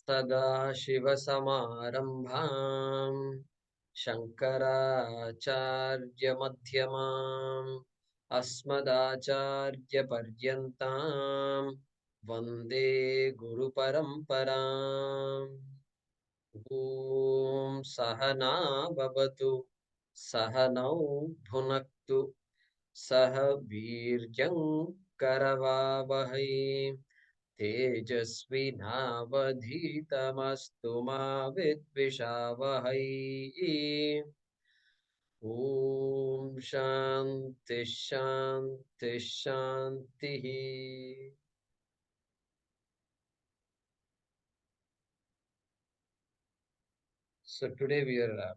सदाशिवसमारम्भाम् शङ्कराचार्यमध्यमाम् अस्मदाचार्यपर्यन्ताम् वन्दे गुरुपरम्पराम्। ॐ सहना भवतु सहनौ भुनक्तु सह वीर्यङ्करवावहै तेजस्विनावधीतमस्तु मा विद्विषावहै। ॐ शान्ति शान्ति शान्तिः। So today we are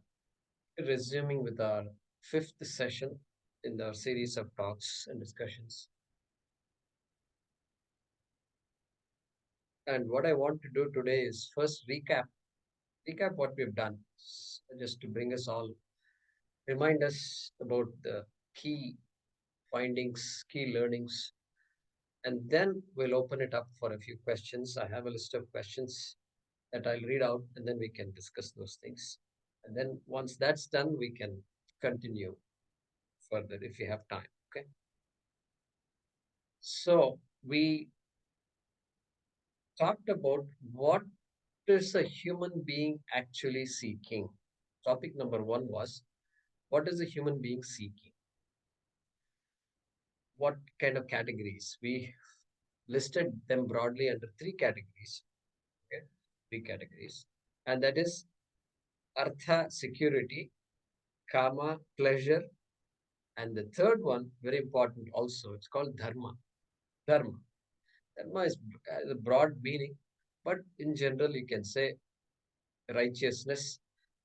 resuming with our fifth session in our series of talks and discussions. And what I want to do today is first recap what we've done, just to bring us all, remind us about the key findings, key learnings, and then we'll open it up for a few questions. I have a list of questions that I'll read out, and then we can discuss those things. And then once that's done, we can continue further if we have time. Okay. So we talked about what is a human being actually seeking. Topic number one was, what is a human being seeking? What kind of categories? We listed them broadly under three categories. Okay, three categories. And that is artha, security; kama, pleasure; and the third one, very important also, it's called dharma. Dharma. Dharma is a broad meaning, but in general, you can say righteousness,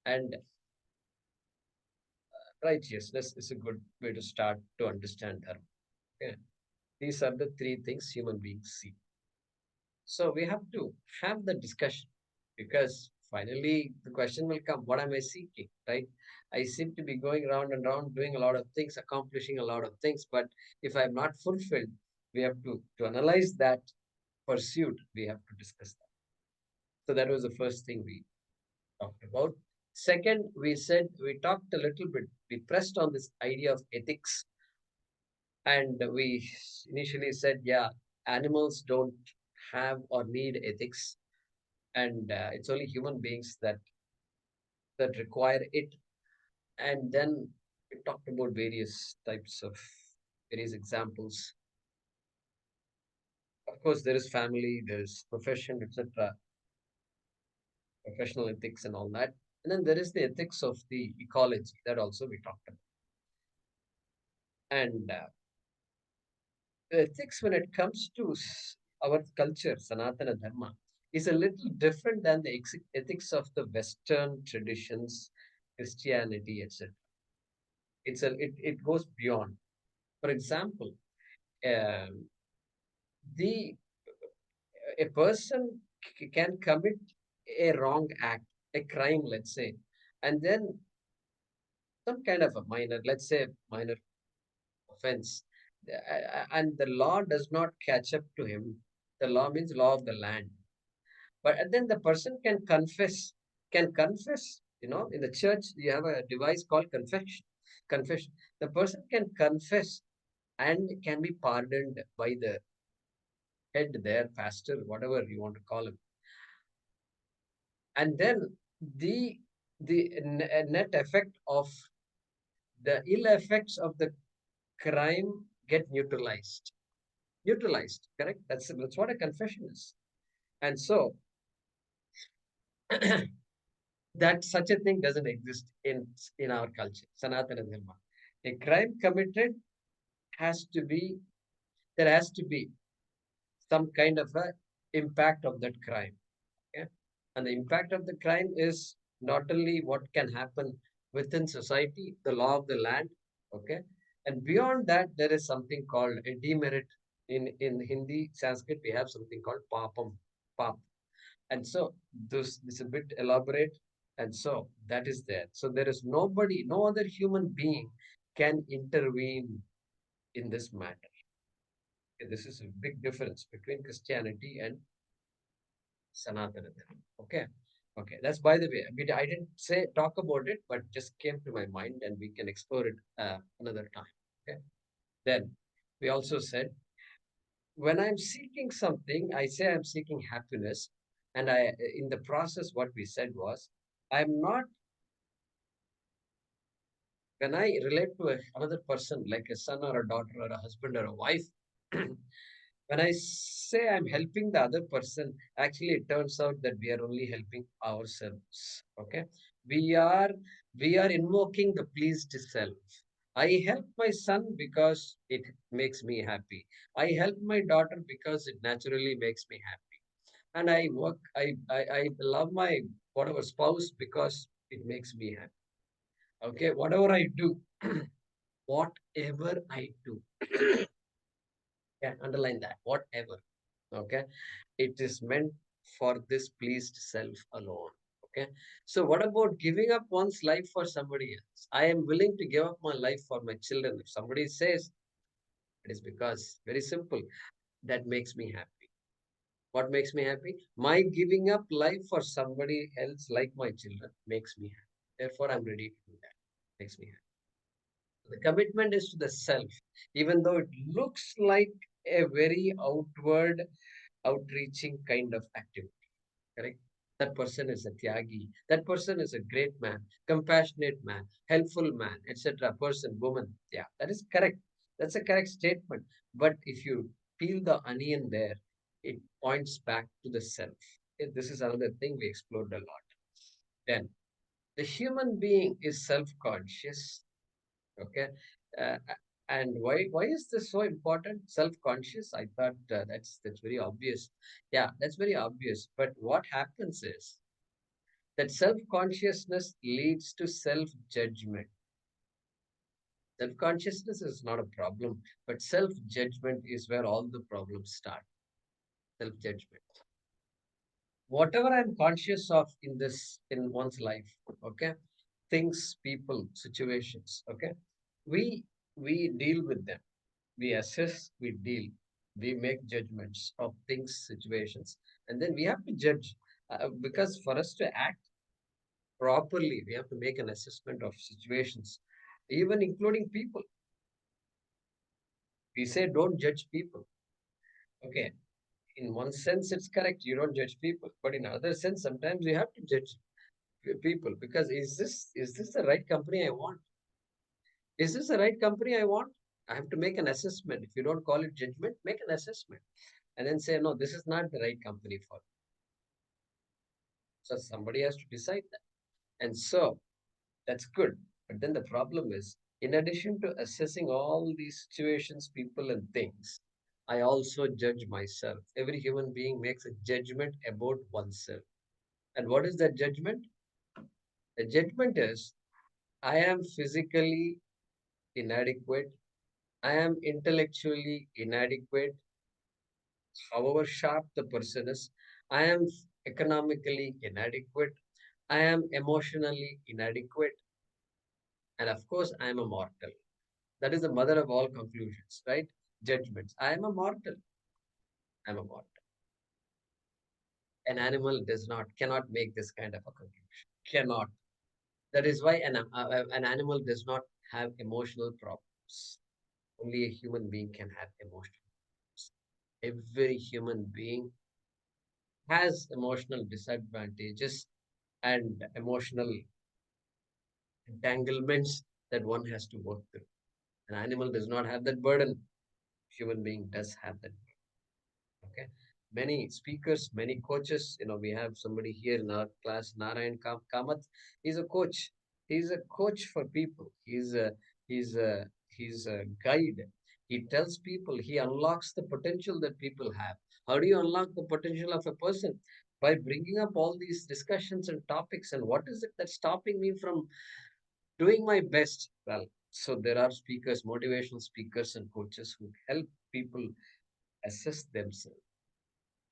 and righteousness is a good way to start to understand dharma. Okay. These are the three things human beings seek. So we have to have the discussion, because finally the question will come, what am I seeking? Right? I seem to be going round and round, doing a lot of things, accomplishing a lot of things, but if I'm not fulfilled, we have to analyze that pursuit, we have to discuss that. So that was the first thing we talked about. Second, we talked a little bit, we pressed on this idea of ethics, and we initially said, yeah, animals don't have or need ethics, and it's only human beings that require it. And then we talked about various examples. Of course, there is family, there is profession, etc., professional ethics and all that. And then there is the ethics of the ecology, that also we talked about. And ethics, when it comes to our culture, Sanatana Dharma, is a little different than the ethics of the Western traditions, Christianity, etc. It goes beyond. For example, um, the a person can commit a wrong act, a crime, let's say, and then some kind of a minor, let's say, minor offense, and the law does not catch up to him. The law means law of the land. But and then the person can confess. In the church, you have a device called confession. Confession. The person can confess and can be pardoned by the head, their pastor, whatever you want to call him. And then the net effect of the ill effects of the crime get neutralized. Neutralized, correct? That's what a confession is. And so that such a thing doesn't exist in our culture, Sanatana Dharma. A crime committed has to be there has to be some kind of a impact of that crime. Okay? And the impact of the crime is not only what can happen within society, the law of the land, okay, and beyond that, there is something called a demerit. In Hindi, Sanskrit, we have something called papam, pap, and so this is a bit elaborate, and so that is there. So there is nobody, no other human being can intervene in this matter. Okay, this is a big difference between Christianity and Sanatana Dharma. Okay. Okay. That's by the way. I mean, I didn't say talk about it, but just came to my mind and we can explore it another time. Okay. Then we also said when I'm seeking something, I say I'm seeking happiness. And in the process, what we said was, I'm not, when I relate to another person, like a son or a daughter or a husband or a wife, when I say I'm helping the other person, actually it turns out that we are only helping ourselves. Okay. We are we are invoking the pleased self. I help my son because it makes me happy. I help my daughter because it naturally makes me happy. And I love my whatever spouse because it makes me happy. Okay, whatever I do, whatever I do, yeah, underline that, whatever. Okay, it is meant for this pleased self alone. Okay, so what about giving up one's life for somebody else? I am willing to give up my life for my children. If somebody says it is because very simple, that makes me happy. What makes me happy? My giving up life for somebody else, like my children, makes me happy. Therefore, I'm ready to do that. Makes me happy. The commitment is to the self, even though it looks like a very outward, outreaching kind of activity. Correct? That person is a tyagi. That person is a great man, compassionate man, helpful man, etc. Person, woman. Yeah, that is correct. That's a correct statement. But if you peel the onion there, it points back to the self. Okay, this is another thing we explored a lot. Then the human being is self-conscious. Okay. Uh, and why is this so important? Self-conscious. I thought that's very obvious. Yeah, that's very obvious. But what happens is that self-consciousness leads to self-judgment. Self-consciousness is not a problem, but self-judgment is where all the problems start. Self-judgment. Whatever I'm conscious of in one's life, okay, things, people, situations, okay, we we deal with them. We assess, we deal, we make judgments of things, situations, and then we have to judge because for us to act properly, we have to make an assessment of situations, even including people. We say don't judge people. Okay, in one sense, it's correct. You don't judge people, but in other sense, sometimes you have to judge people because is this the right company I want? Is this the right company I want? I have to make an assessment. If you don't call it judgment, make an assessment and then say, no, this is not the right company for me. So somebody has to decide that. And so that's good. But then the problem is, in addition to assessing all these situations, people, and things, I also judge myself. Every human being makes a judgment about oneself. And what is that judgment? The judgment is I am physically inadequate. I am intellectually inadequate, however sharp the person is. I am economically inadequate. I am emotionally inadequate. And of course, I am a mortal. That is the mother of all conclusions, right? Judgments. I am a mortal. I'm a mortal. An animal cannot make this kind of a conclusion. Cannot. That is why an animal does not have emotional problems. Only a human being can have emotional problems. Every human being has emotional disadvantages and emotional entanglements that one has to work through. An animal does not have that burden. Human being does have that. Okay. Many speakers, many coaches. We have somebody here in our class, Narayan Kamath. He's a coach. He's a coach for people. He's a guide. He tells people, he unlocks the potential that people have. How do you unlock the potential of a person? By bringing up all these discussions and topics. And what is it that's stopping me from doing my best? Well, so there are speakers, motivational speakers and coaches who help people assess themselves.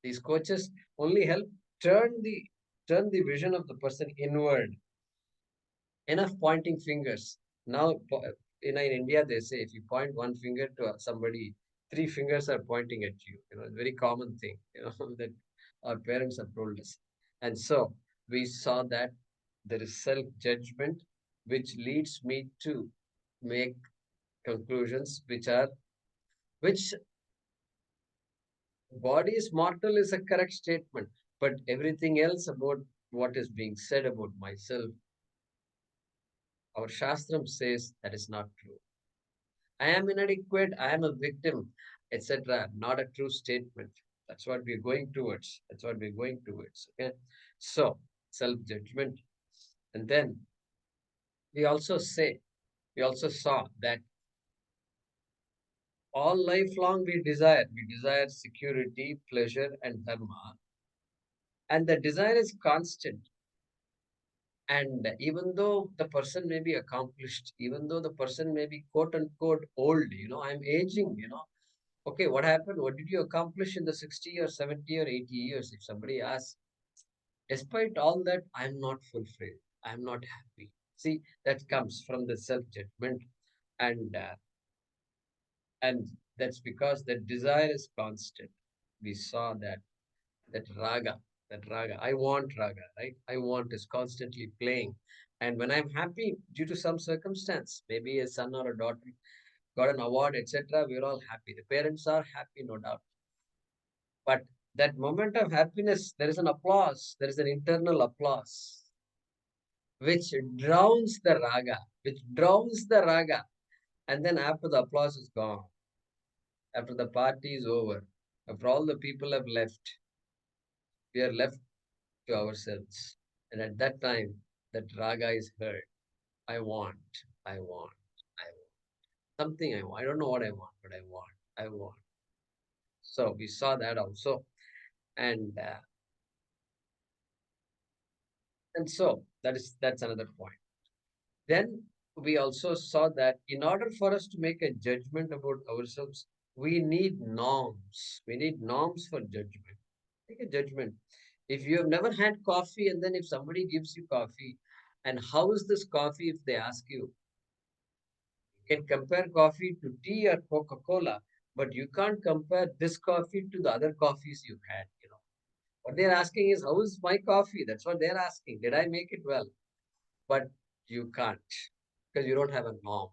These coaches only help turn the turn the vision of the person inward. Enough pointing fingers. Now, in India, they say if you point one finger to somebody, three fingers are pointing at you. It's a very common thing. That Our parents have told us. And so we saw that there is self-judgment, which leads me to make conclusions which body is mortal is a correct statement, but everything else about what is being said about myself, our Shastram says that is not true. I am inadequate, I am a victim, etc. Not a true statement. That's what we're going towards. That's what we're going towards. Okay. So, self judgment. And then we also say, we also saw that all lifelong we desire security, pleasure, and dharma. And the desire is constant. And even though the person may be accomplished, even though the person may be quote unquote old, I'm aging, okay, what happened? What did you accomplish in the 60 or 70 or 80 years? If somebody asks, despite all that, I'm not fulfilled. I'm not happy. See, that comes from the self judgment, and and that's because the desire is constant. We saw that raga, that raga. I want raga, right? I want is constantly playing. And when I'm happy due to some circumstance, maybe a son or a daughter got an award, etc., we're all happy. The parents are happy, no doubt. But that moment of happiness, there is an applause, there is an internal applause, which drowns the raga, which drowns the raga. And then after the applause is gone, after the party is over, after all the people have left, we are left to ourselves. And at that time, that raga is heard. I want, I want, I want. Something I want. I don't know what I want, but I want, I want. So we saw that also. And so that's another point. Then we also saw that in order for us to make a judgment about ourselves, we need norms. We need norms for judgment. Make a judgment. If you have never had coffee and then if somebody gives you coffee, and how is this coffee if they ask you, you can compare coffee to tea or Coca-Cola, but you can't compare this coffee to the other coffees you've had. What they're asking is, how is my coffee? That's what they're asking. Did I make it well? But you can't because you don't have a norm.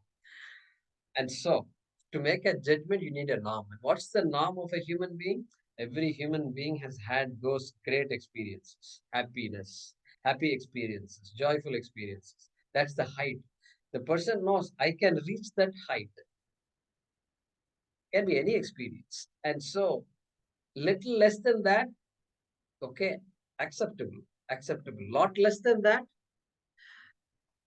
And so, to make a judgment, you need a norm. And what's the norm of a human being? Every human being has had those great experiences, happiness, happy experiences, joyful experiences. That's the height. The person knows I can reach that height. Can be any experience. And so, little less than that, okay, acceptable, acceptable. Lot less than that,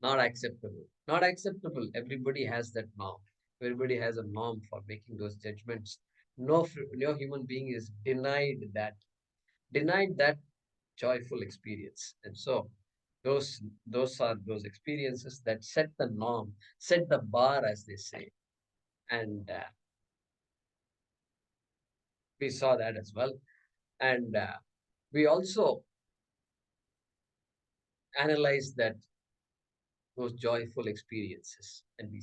not acceptable. Not acceptable. Everybody has that norm. Everybody has a norm for making those judgments. No human being is denied that joyful experience. And so those are those experiences that set the norm, set the bar, as they say. And we saw that as well. And we also analyzed that those joyful experiences. And we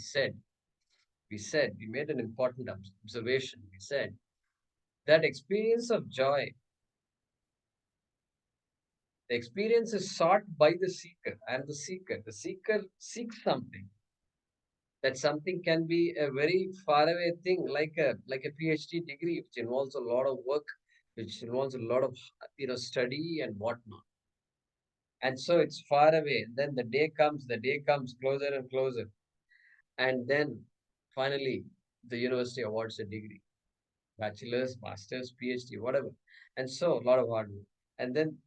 made an important observation. We said that experience of joy, the experience is sought by the seeker. I am the seeker. The seeker seeks something. That something can be a very far away thing, like a PhD degree, which involves a lot of work, which involves a lot of study and whatnot. And so it's far away. Then the day comes closer and closer, and then finally the university awards a degree, bachelor's, master's, PhD, whatever. And so a lot of hard work. And then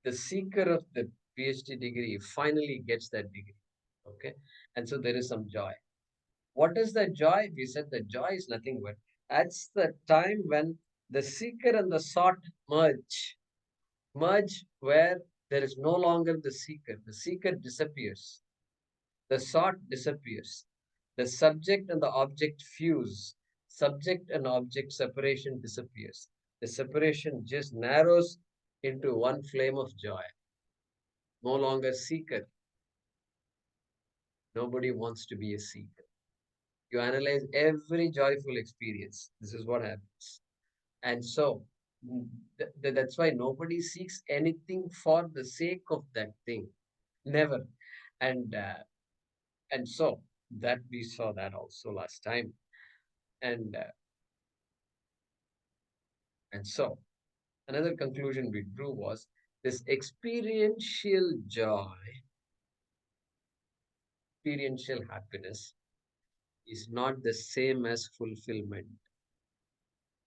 the seeker of the PhD degree finally gets that degree. Okay. And so there is some joy. What is the joy? We said the joy is nothing but that's the time when the seeker and the sought merge where there is no longer the seeker. The seeker disappears. The sought disappears. The subject and the object fuse. Subject and object separation disappears. The separation just narrows into one flame of joy. No longer seeker. Nobody wants to be a seeker. You analyze every joyful experience. This is what happens. And so That's why nobody seeks anything for the sake of that thing. Never. And so that we saw that also last time. And so another conclusion we drew was this experiential happiness is not the same as fulfillment.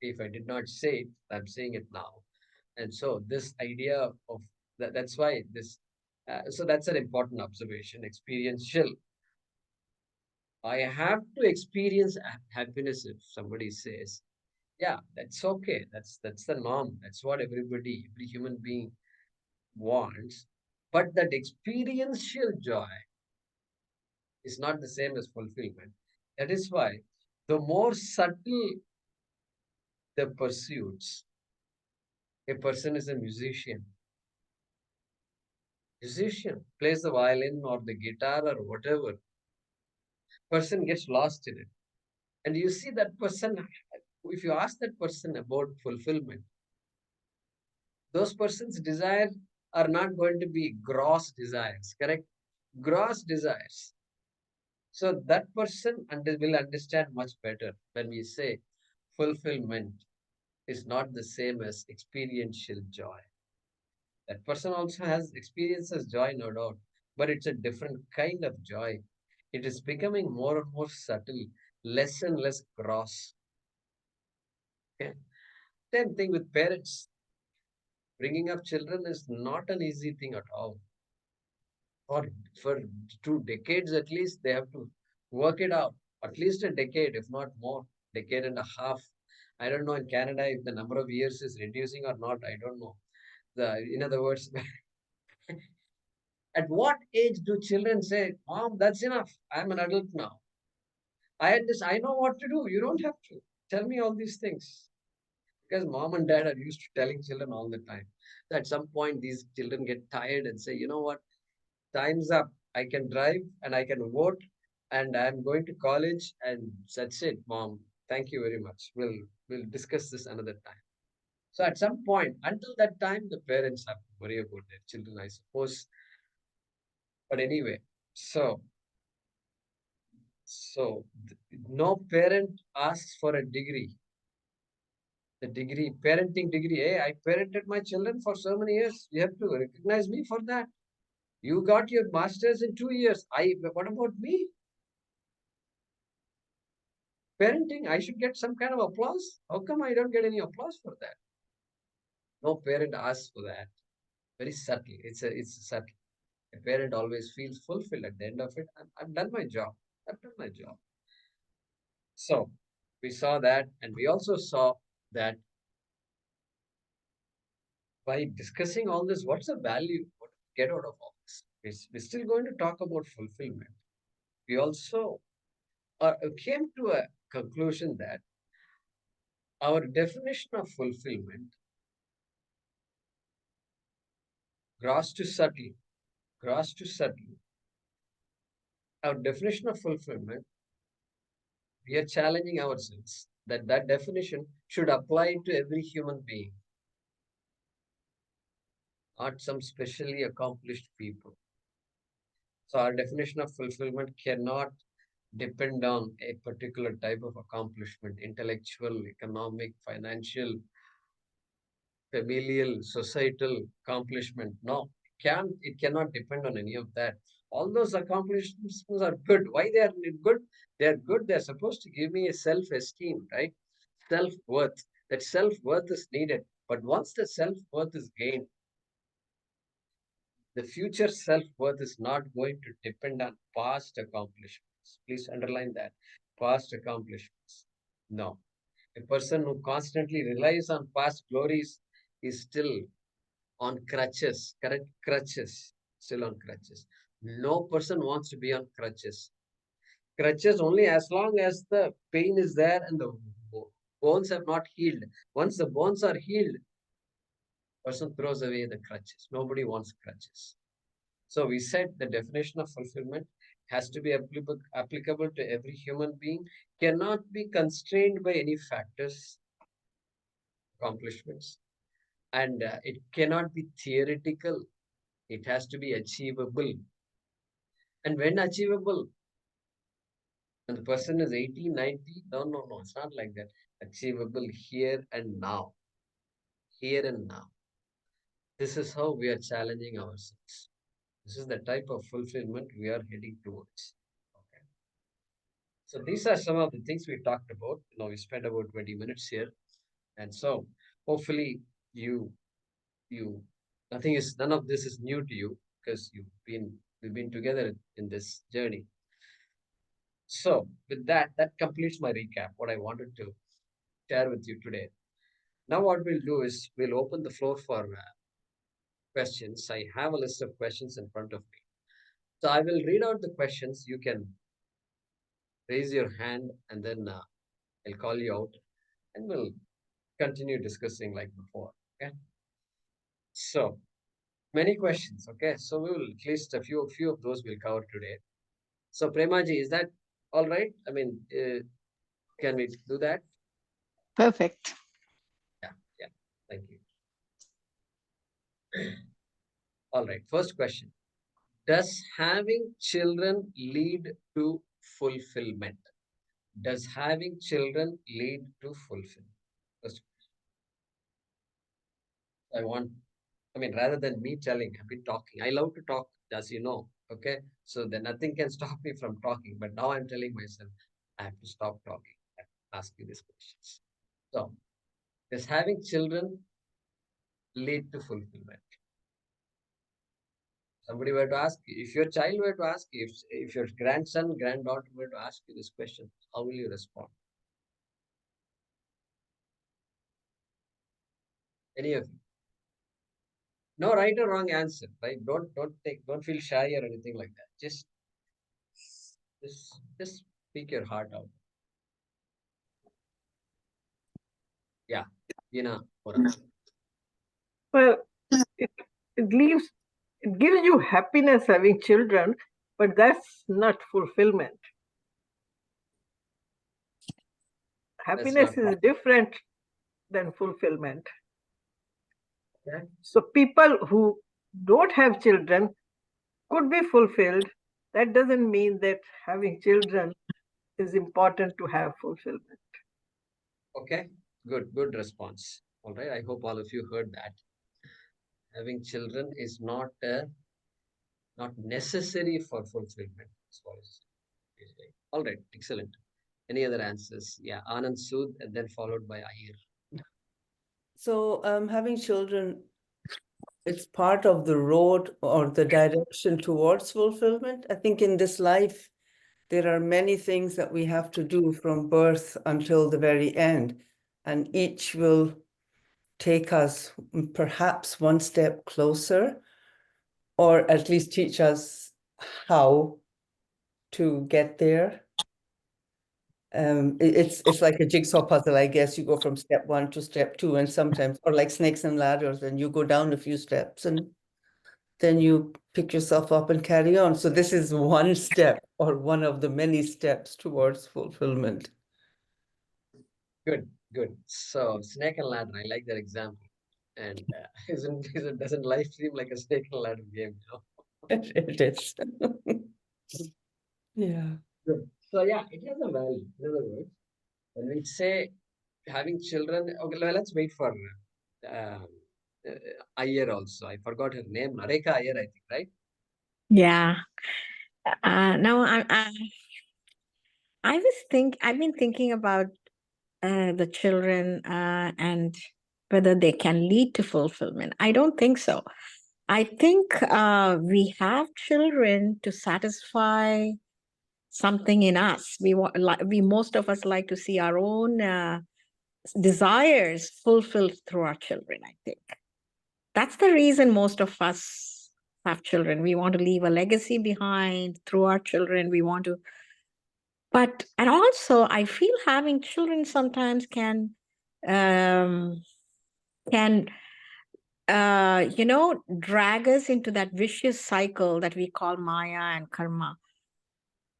If I did not say it, I'm saying it now. And so this idea of that's why this, so that's an important observation. Experiential. I have to experience happiness if somebody says, yeah, that's okay. That's the norm. That's what every human being wants. But that experiential joy is not the same as fulfillment. That is why the more subtle the pursuits, a person is a musician plays the violin or the guitar or whatever, person gets lost in it. And you see that person, if you ask that person about fulfillment, those persons' desires are not going to be gross desires, correct? Gross desires. So that person will understand much better when we say fulfillment is not the same as experiential joy. That person also has experiences joy, no doubt, but it's a different kind of joy. It is becoming more and more subtle, less and less gross. Okay? Same thing with parents. Bringing up children is not an easy thing at all. For 2 decades at least, they have to work it out. At least a decade, if not more, decade and a half. I don't know in Canada if the number of years is reducing or not. I don't know. In other words, at what age do children say, "Mom, that's enough. I'm an adult now. I know what to do. You don't have to tell me all these things." Because mom and dad are used to telling children all the time. So at some point, these children get tired and say, "You know what? Time's up. I can drive and I can vote, and I'm going to college, and that's it, mom. Thank you very much. We'll discuss this another time." So at some point, until that time, the parents have to worry about their children, I suppose. But anyway, so no parent asks for a degree. The degree, parenting degree. Hey, I parented my children for so many years. You have to recognize me for that. You got your master's in 2 years. What about me? Parenting, I should get some kind of applause. How come I don't get any applause for that? No parent asks for that. Very subtle. It's subtle. A parent always feels fulfilled at the end of it. I've done my job. I've done my job. So we saw that, and we also saw that by discussing all this, what's the value? What do we get out of all this? We're still going to talk about fulfillment. We also came to a conclusion that our definition of fulfillment, gross to subtle, gross to subtle, our definition of fulfillment, we are challenging ourselves that that definition should apply to every human being, not some specially accomplished people. So our definition of fulfillment cannot depend on a particular type of accomplishment, intellectual, economic, financial, familial, societal accomplishment. No, it cannot depend on any of that. All those accomplishments are good. Why they are good? They are good. They're supposed to give me a self-esteem, right? Self-worth. That self-worth is needed. But once the self-worth is gained, the future self-worth is not going to depend on past accomplishments. Please underline that. Past accomplishments. No. A person who constantly relies on past glories is still on crutches, correct? Crutches, still on crutches. No person wants to be on crutches. Crutches only as long as the pain is there and the bones have not healed. Once the bones are healed, person throws away the crutches. Nobody wants crutches. So we said the definition of fulfillment has to be applicable to every human being, cannot be constrained by any factors, accomplishments. And it cannot be theoretical. It has to be achievable. And when achievable, when the person is 80, 90, no, it's not like that. Achievable here and now. Here and now. This is how we are challenging ourselves. This is the type of fulfillment we are heading towards. Okay. So these are some of the things we talked about. We spent about 20 minutes here. And so hopefully you you none of this is new to you because we've been together in this journey. So with that completes my recap, what I wanted to share with you today. Now what we'll do is we'll open the floor for questions. I have a list of questions in front of me. So I will read out the questions. You can raise your hand and then I'll call you out and we'll continue discussing like before. Okay. So many questions. Okay. So we will at least a few of those we'll cover today. So Premaji, is that all right? I mean, can we do that? Perfect. Yeah. Thank you. All right. First question. Does having children lead to fulfillment? Does having children lead to fulfillment? First, rather than me telling, I've been talking. I love to talk, as you know. Okay. So then nothing can stop me from talking. But now I'm telling myself, I have to stop talking. I have to ask you these questions. So, does having children lead to fulfillment? Somebody were to ask you, if your child were to ask you, if your grandson, granddaughter were to ask you this question, how will you respond? Any of you? No right or wrong answer, right? Don't feel shy or anything like that. Just speak your heart out. Yeah, Mora. Well, it, it leaves it gives you happiness having children, but that's not fulfillment. That's not Happiness is different than fulfillment. okay. So people who don't have children could be fulfilled. That doesn't mean that having children is important to have fulfillment. Okay, good response. All right, I hope all of you heard that. Having children is not necessary for fulfillment. As far as all right, excellent. Any other answers? Yeah, Anand Sood, and then followed by Ayir. So having children, it's part of the road or the direction towards fulfillment. I think in this life, there are many things that we have to do from birth until the very end, and each will take us perhaps one step closer, or at least teach us how to get there. It's like a jigsaw puzzle, I guess. You go from step 1 to step 2, and sometimes, or like snakes and ladders, and you go down a few steps and then you pick yourself up and carry on. So this is one step or one of the many steps towards fulfillment. Good. So snake and ladder, I like that example. And doesn't life seem like a snake and ladder game? It is. Yeah. Good. So yeah, it has a value. In other words, when we say having children, okay, let's wait for uh, Iyer also. I forgot her name, Nareka Iyer, I think, right? Yeah. Now I've been thinking about the children and whether they can lead to fulfillment. I don't think so. I think we have children to satisfy something in us. We most of us like to see our own desires fulfilled through our children. I think that's the reason most of us have children. We want to leave a legacy behind through our children. We want to, and also I feel having children sometimes um, can drag us into that vicious cycle that we call Maya and karma.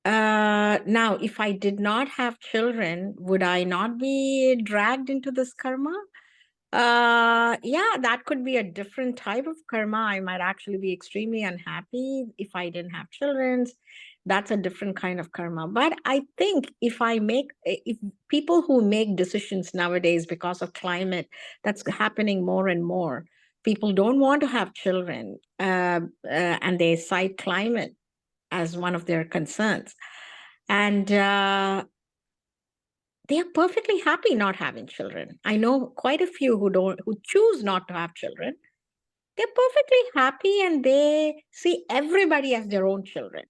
Now, if I did not have children, would I not be dragged into this karma? Yeah, that could be a different type of karma. I might actually be extremely unhappy if I didn't have children. That's a different kind of karma. But I think if people who make decisions nowadays because of climate, that's happening more and more. People don't want to have children, and they cite climate as one of their concerns. And they are perfectly happy not having children. I know quite a few who choose not to have children. They're perfectly happy and they see everybody as their own children.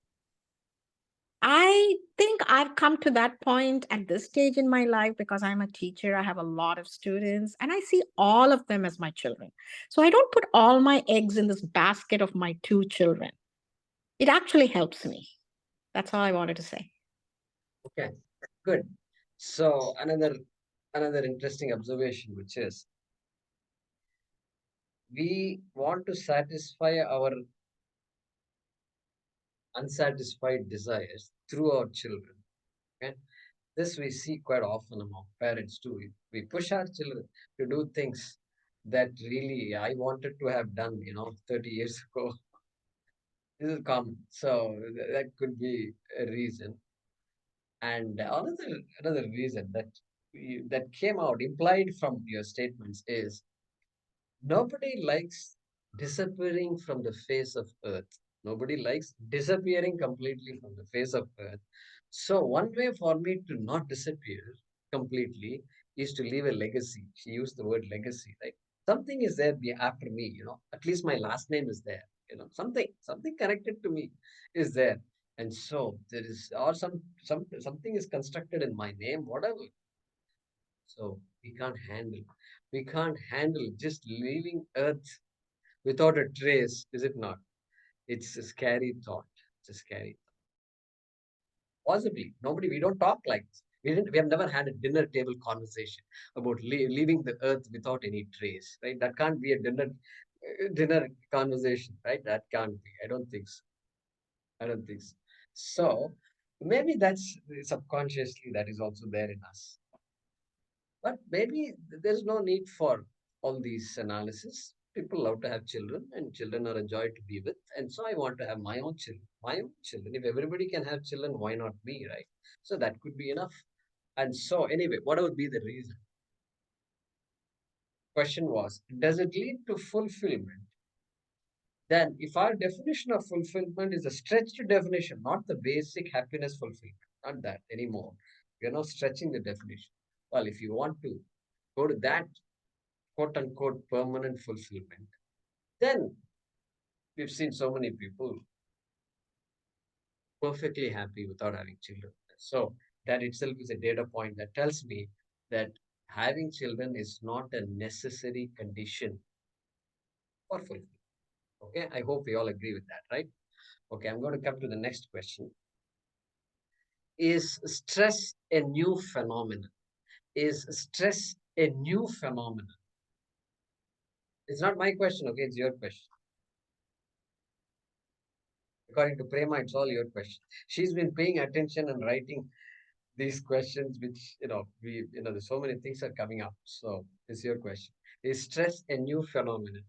I think I've come to that point at this stage in my life because I'm a teacher. I have a lot of students and I see all of them as my children. So I don't put all my eggs in this basket of my 2 children. It actually helps me. That's all I wanted to say. Okay, good. So another interesting observation, which is we want to satisfy our unsatisfied desires through our children. Okay, this we see quite often among parents too. We push our children to do things that really I wanted to have done, 30 years ago. This is common. So that could be a reason. And another reason that came out implied from your statements is nobody likes disappearing from the face of earth. Nobody likes disappearing completely from the face of earth. So one way for me to not disappear completely is to leave a legacy. She used the word legacy, right? Something is there after me, at least my last name is there, something connected to me is there. And so there is, or something is constructed in my name, whatever. So we can't handle just leaving Earth without a trace, is it not? It's a scary thought. It's a scary thought. Possibly. We don't talk like this. We have never had a dinner table conversation about leaving the Earth without any trace, right? That can't be a dinner conversation, right? That can't be. I don't think so. I don't think so. So maybe that's subconsciously that is also there in us. But maybe there's no need for all these analysis. People love to have children, and children are a joy to be with. And so I want to have my own children. My own children. If everybody can have children, why not me, right? So that could be enough. And so, anyway, what would be the reason? Question was, does it lead to fulfillment? Then, if our definition of fulfillment is a stretched definition, not the basic happiness fulfillment, not that anymore. We're not stretching the definition. Well, if you want to go to that quote unquote permanent fulfillment, then we've seen so many people perfectly happy without having children. So that itself is a data point that tells me that having children is not a necessary condition for fulfillment. Okay, I hope we all agree with that, right? Okay, I'm going to come to the next question. Is stress a new phenomenon? Is stress a new phenomenon? It's not my question, okay? It's your question. According to Prema, it's all your question. She's been paying attention and writing these questions, which, there's so many things are coming up. So it's your question. Is stress a new phenomenon?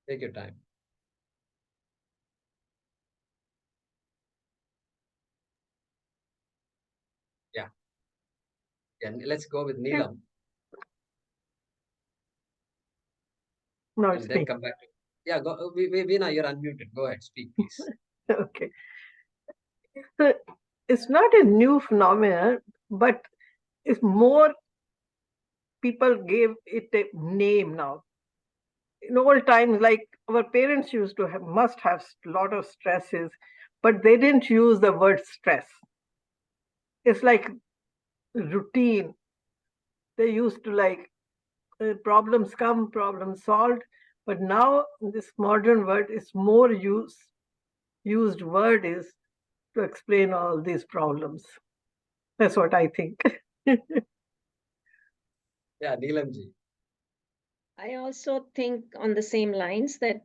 Take your time. Yeah. Yeah. Let's go with Neelam No, and it's then me. come back to. Yeah, go. Veena, you're unmuted. Go ahead. Speak, please. Okay. So it's not a new phenomenon, but it's more people gave it a name now. In old times, like our parents used to must have a lot of stresses, but they didn't use the word stress. It's like routine. They used to like problems come, problems solved. But now this modern word is more used word is to explain all these problems. That's what I think. Yeah, Neelamji. I also think on the same lines that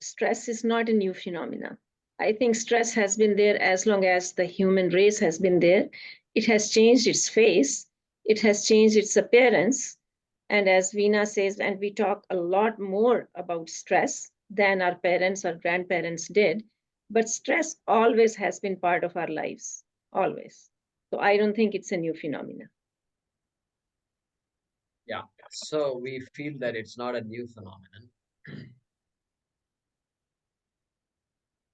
stress is not a new phenomena. I think stress has been there as long as the human race has been there. it has changed its face, it has changed its appearance. And as Veena says, and we talk a lot more about stress than our parents or grandparents did, but stress always has been part of our lives, always. So I don't think it's a new phenomenon. Yeah. So we feel that it's not a new phenomenon.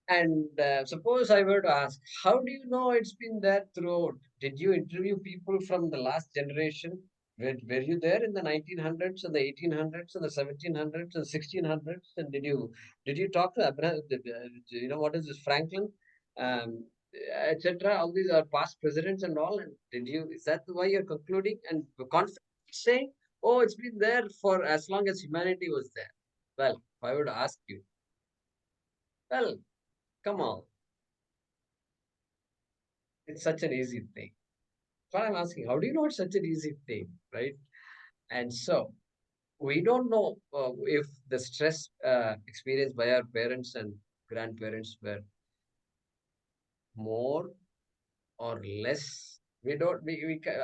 And suppose I were to ask, how do you know it's been there throughout? Did you interview people from the last generation? Were you there in the 1900s and the 1800s and the 1700s and 1600s? And did you talk to Abraham? What is this, Franklin, um, etc.? All these are past presidents and all. And is that why you're concluding and confidently saying, oh, it's been there for as long as humanity was there? Well, if I were to ask you, well, come on. It's such an easy thing. That's what I'm asking. How do you know it's such an easy thing, right? And so we don't know if the stress experienced by our parents and grandparents were more or less. We don't.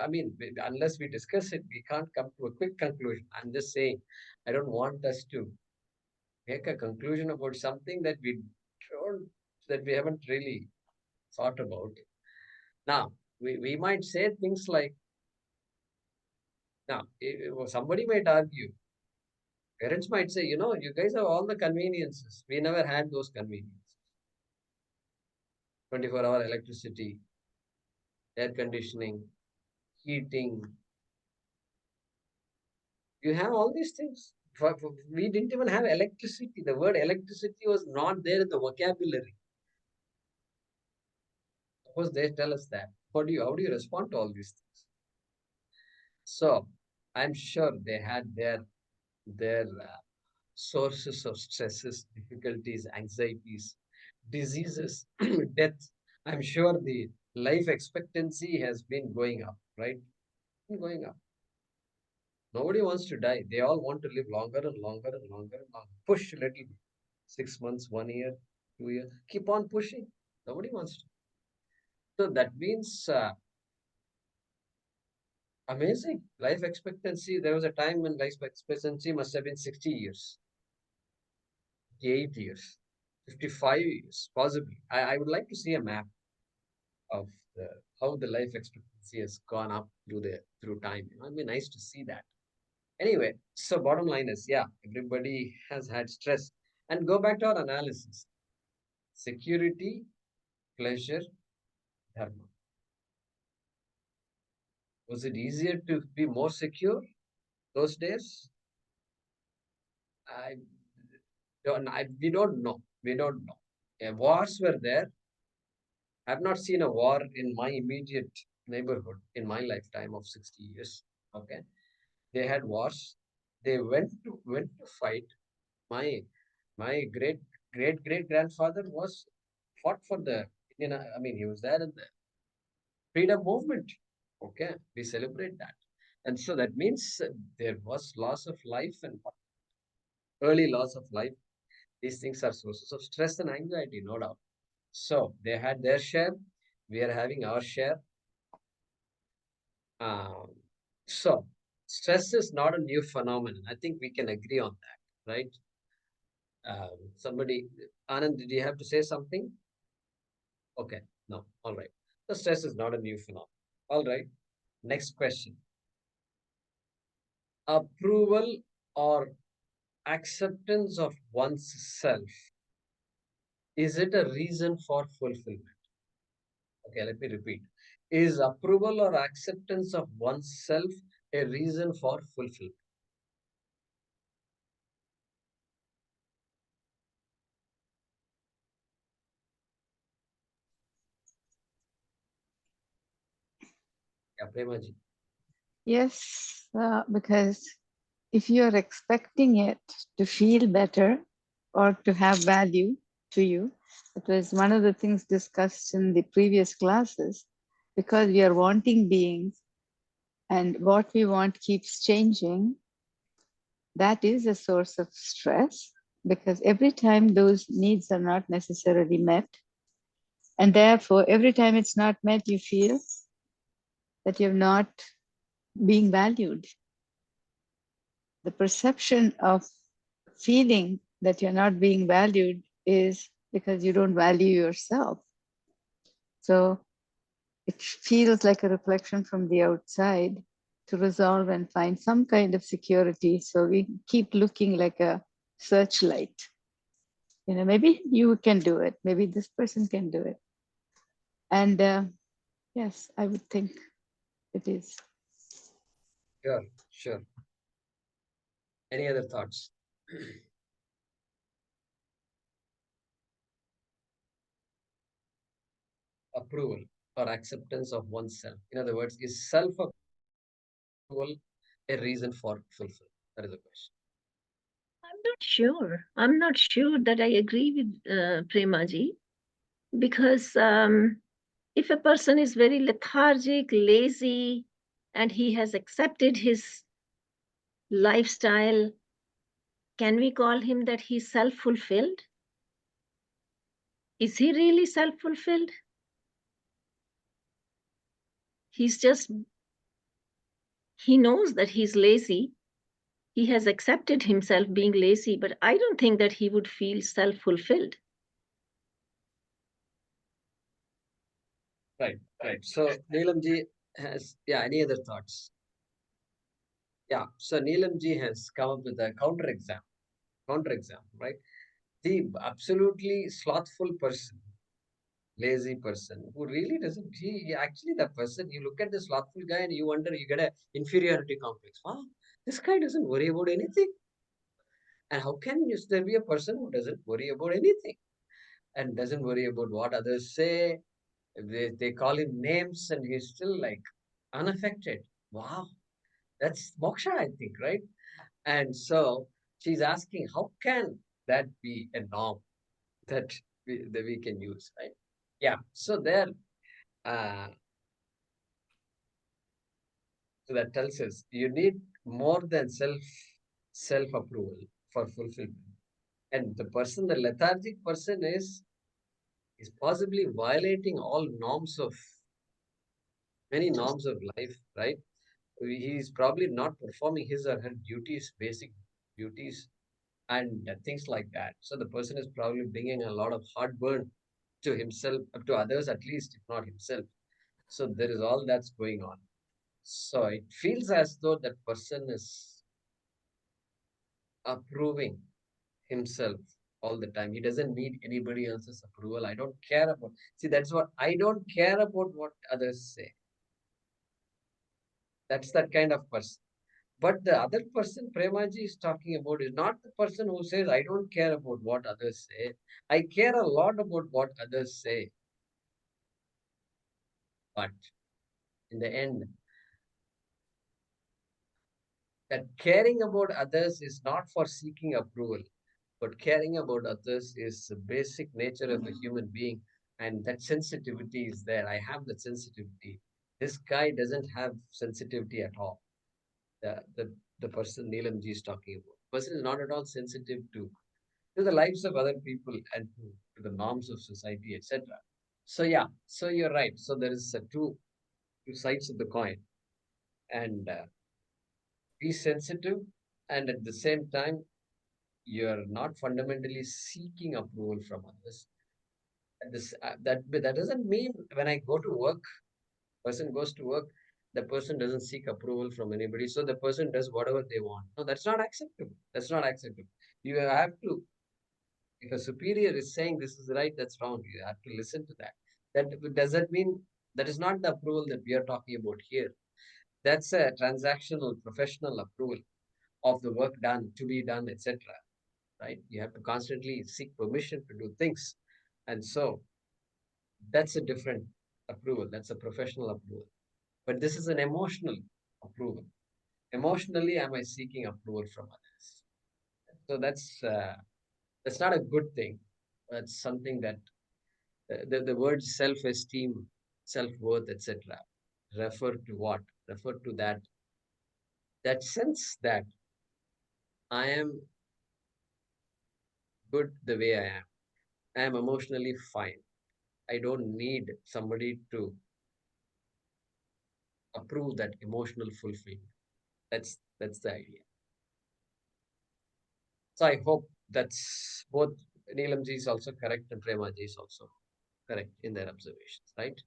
I mean, unless we discuss it, we can't come to a quick conclusion. I'm just saying, I don't want us to make a conclusion about something that we haven't really thought about. Now, we might say things like, now, somebody might argue, parents might say, you guys have all the conveniences. We never had those conveniences. 24-hour electricity, air conditioning, heating. You have all these things. We didn't even have electricity. The word electricity was not there in the vocabulary. Suppose they tell us that. How do you respond to all these things? So I'm sure they had their sources of stresses, difficulties, anxieties, diseases, death. I'm sure the life expectancy has been going up, right? Going up. Nobody wants to die. They all want to live longer and longer and longer and longer. Push a little bit. 6 months, 1 year, 2 years. Keep on pushing. Nobody wants to. So that means amazing. Life expectancy. There was a time when life expectancy must have been 60 years, 58 years, 55 years, possibly. I would like to see a map of how the life expectancy has gone up through time. It'd be nice to see that. Anyway, so bottom line is, yeah, everybody has had stress. And go back to our analysis. Security, pleasure, dharma. Was it easier to be more secure those days? We don't know. We don't know. Wars were there. I've not seen a war in my immediate neighborhood in my lifetime of 60 years. Okay. They had wars. They went to fight. My great grandfather fought for the he was there in the freedom movement. Okay, we celebrate that. And so that means there was loss of life and early loss of life. These things are sources of stress and anxiety, no doubt. So they had their share. We are having our share. So stress is not a new phenomenon. I think we can agree on that, right? Anand, did you have to say something? Okay, no, all right. The stress is not a new phenomenon. All right, next question. Approval or acceptance of one's self, is it a reason for fulfillment? Okay, let me repeat. Is approval or acceptance of oneself a reason for fulfillment? Yeah, Premaji. Yes, because if you're expecting it to feel better or to have value to you, it was one of the things discussed in the previous classes, because we are wanting beings and what we want keeps changing, that is a source of stress, because every time those needs are not necessarily met, and therefore every time it's not met, you feel that you're not being valued. The perception of feeling that you're not being valued is because you don't value yourself. So it feels like a reflection from the outside to resolve and find some kind of security. So we keep looking like a searchlight. Maybe you can do it. Maybe this person can do it. And yes, I would think it is. Sure, sure. Any other thoughts? Approval or acceptance of oneself. In other words, is self-approval a reason for fulfillment? That is the question. I'm not sure. I'm not sure that I agree with Premaji, because if a person is very lethargic, lazy, and he has accepted his lifestyle, can we call him that he's self-fulfilled? Is he really self-fulfilled? He's just, he knows that he's lazy. He has accepted himself being lazy, but I don't think that he would feel self-fulfilled. Right, right. So Neelamji has, any other thoughts? Yeah, so Neelamji has come up with a counter exam, right? The absolutely slothful person, lazy person who really doesn't, actually the person, you look at the slothful guy and you wonder, you get an inferiority complex. Wow, this guy doesn't worry about anything. And how can there be a person who doesn't worry about anything and doesn't worry about what others say? They call him names and he's still like unaffected. Wow, that's moksha, I think, right? And so she's asking, how can that be a norm that we can use, right? Yeah. So there, uh, so that tells us you need more than self approval for fulfillment. And the lethargic person is possibly violating all many norms of life, right? He's probably not performing his or her duties, basic duties, and things like that. So the person is probably bringing a lot of heartburn to himself, to others at least, if not himself. So there is all that's going on. So it feels as though that person is approving himself all the time. He doesn't need anybody else's approval. I don't care about. See, that's what I don't care about what others say. That's that kind of person. But the other person Premaji is talking about is not the person who says, I don't care about what others say. I care a lot about what others say. But in the end, that caring about others is not for seeking approval, but caring about others is the basic nature of a human being. And that sensitivity is there. I have that sensitivity. This guy doesn't have sensitivity at all. The person Neelamji is talking about. The person is not at all sensitive to the lives of other people and to the norms of society, etc. So yeah, so you're right. So there is two sides of the coin, and be sensitive, and at the same time, you're not fundamentally seeking approval from others. And that doesn't mean when I go to work, person goes to work, the person doesn't seek approval from anybody, so the person does whatever they want. No, that's not acceptable. That's not acceptable. You have to, if a superior is saying this is right, that's wrong, you have to listen to that. That doesn't mean that is not the approval that we are talking about here. That's a transactional, professional approval of the work done, to be done, etc. Right? You have to constantly seek permission to do things. And so that's a different approval. That's a professional approval. But this is an emotional approval. Emotionally, am I seeking approval from others? So that's not a good thing. That's something that the words self-esteem, self-worth, etc. refer to what? Refer to that sense that I am good the way I am. I am emotionally fine. I don't need somebody to approve that emotional fulfillment. That's the idea. So I hope that's both Neelam ji is also correct and Prema ji is also correct in their observations, right?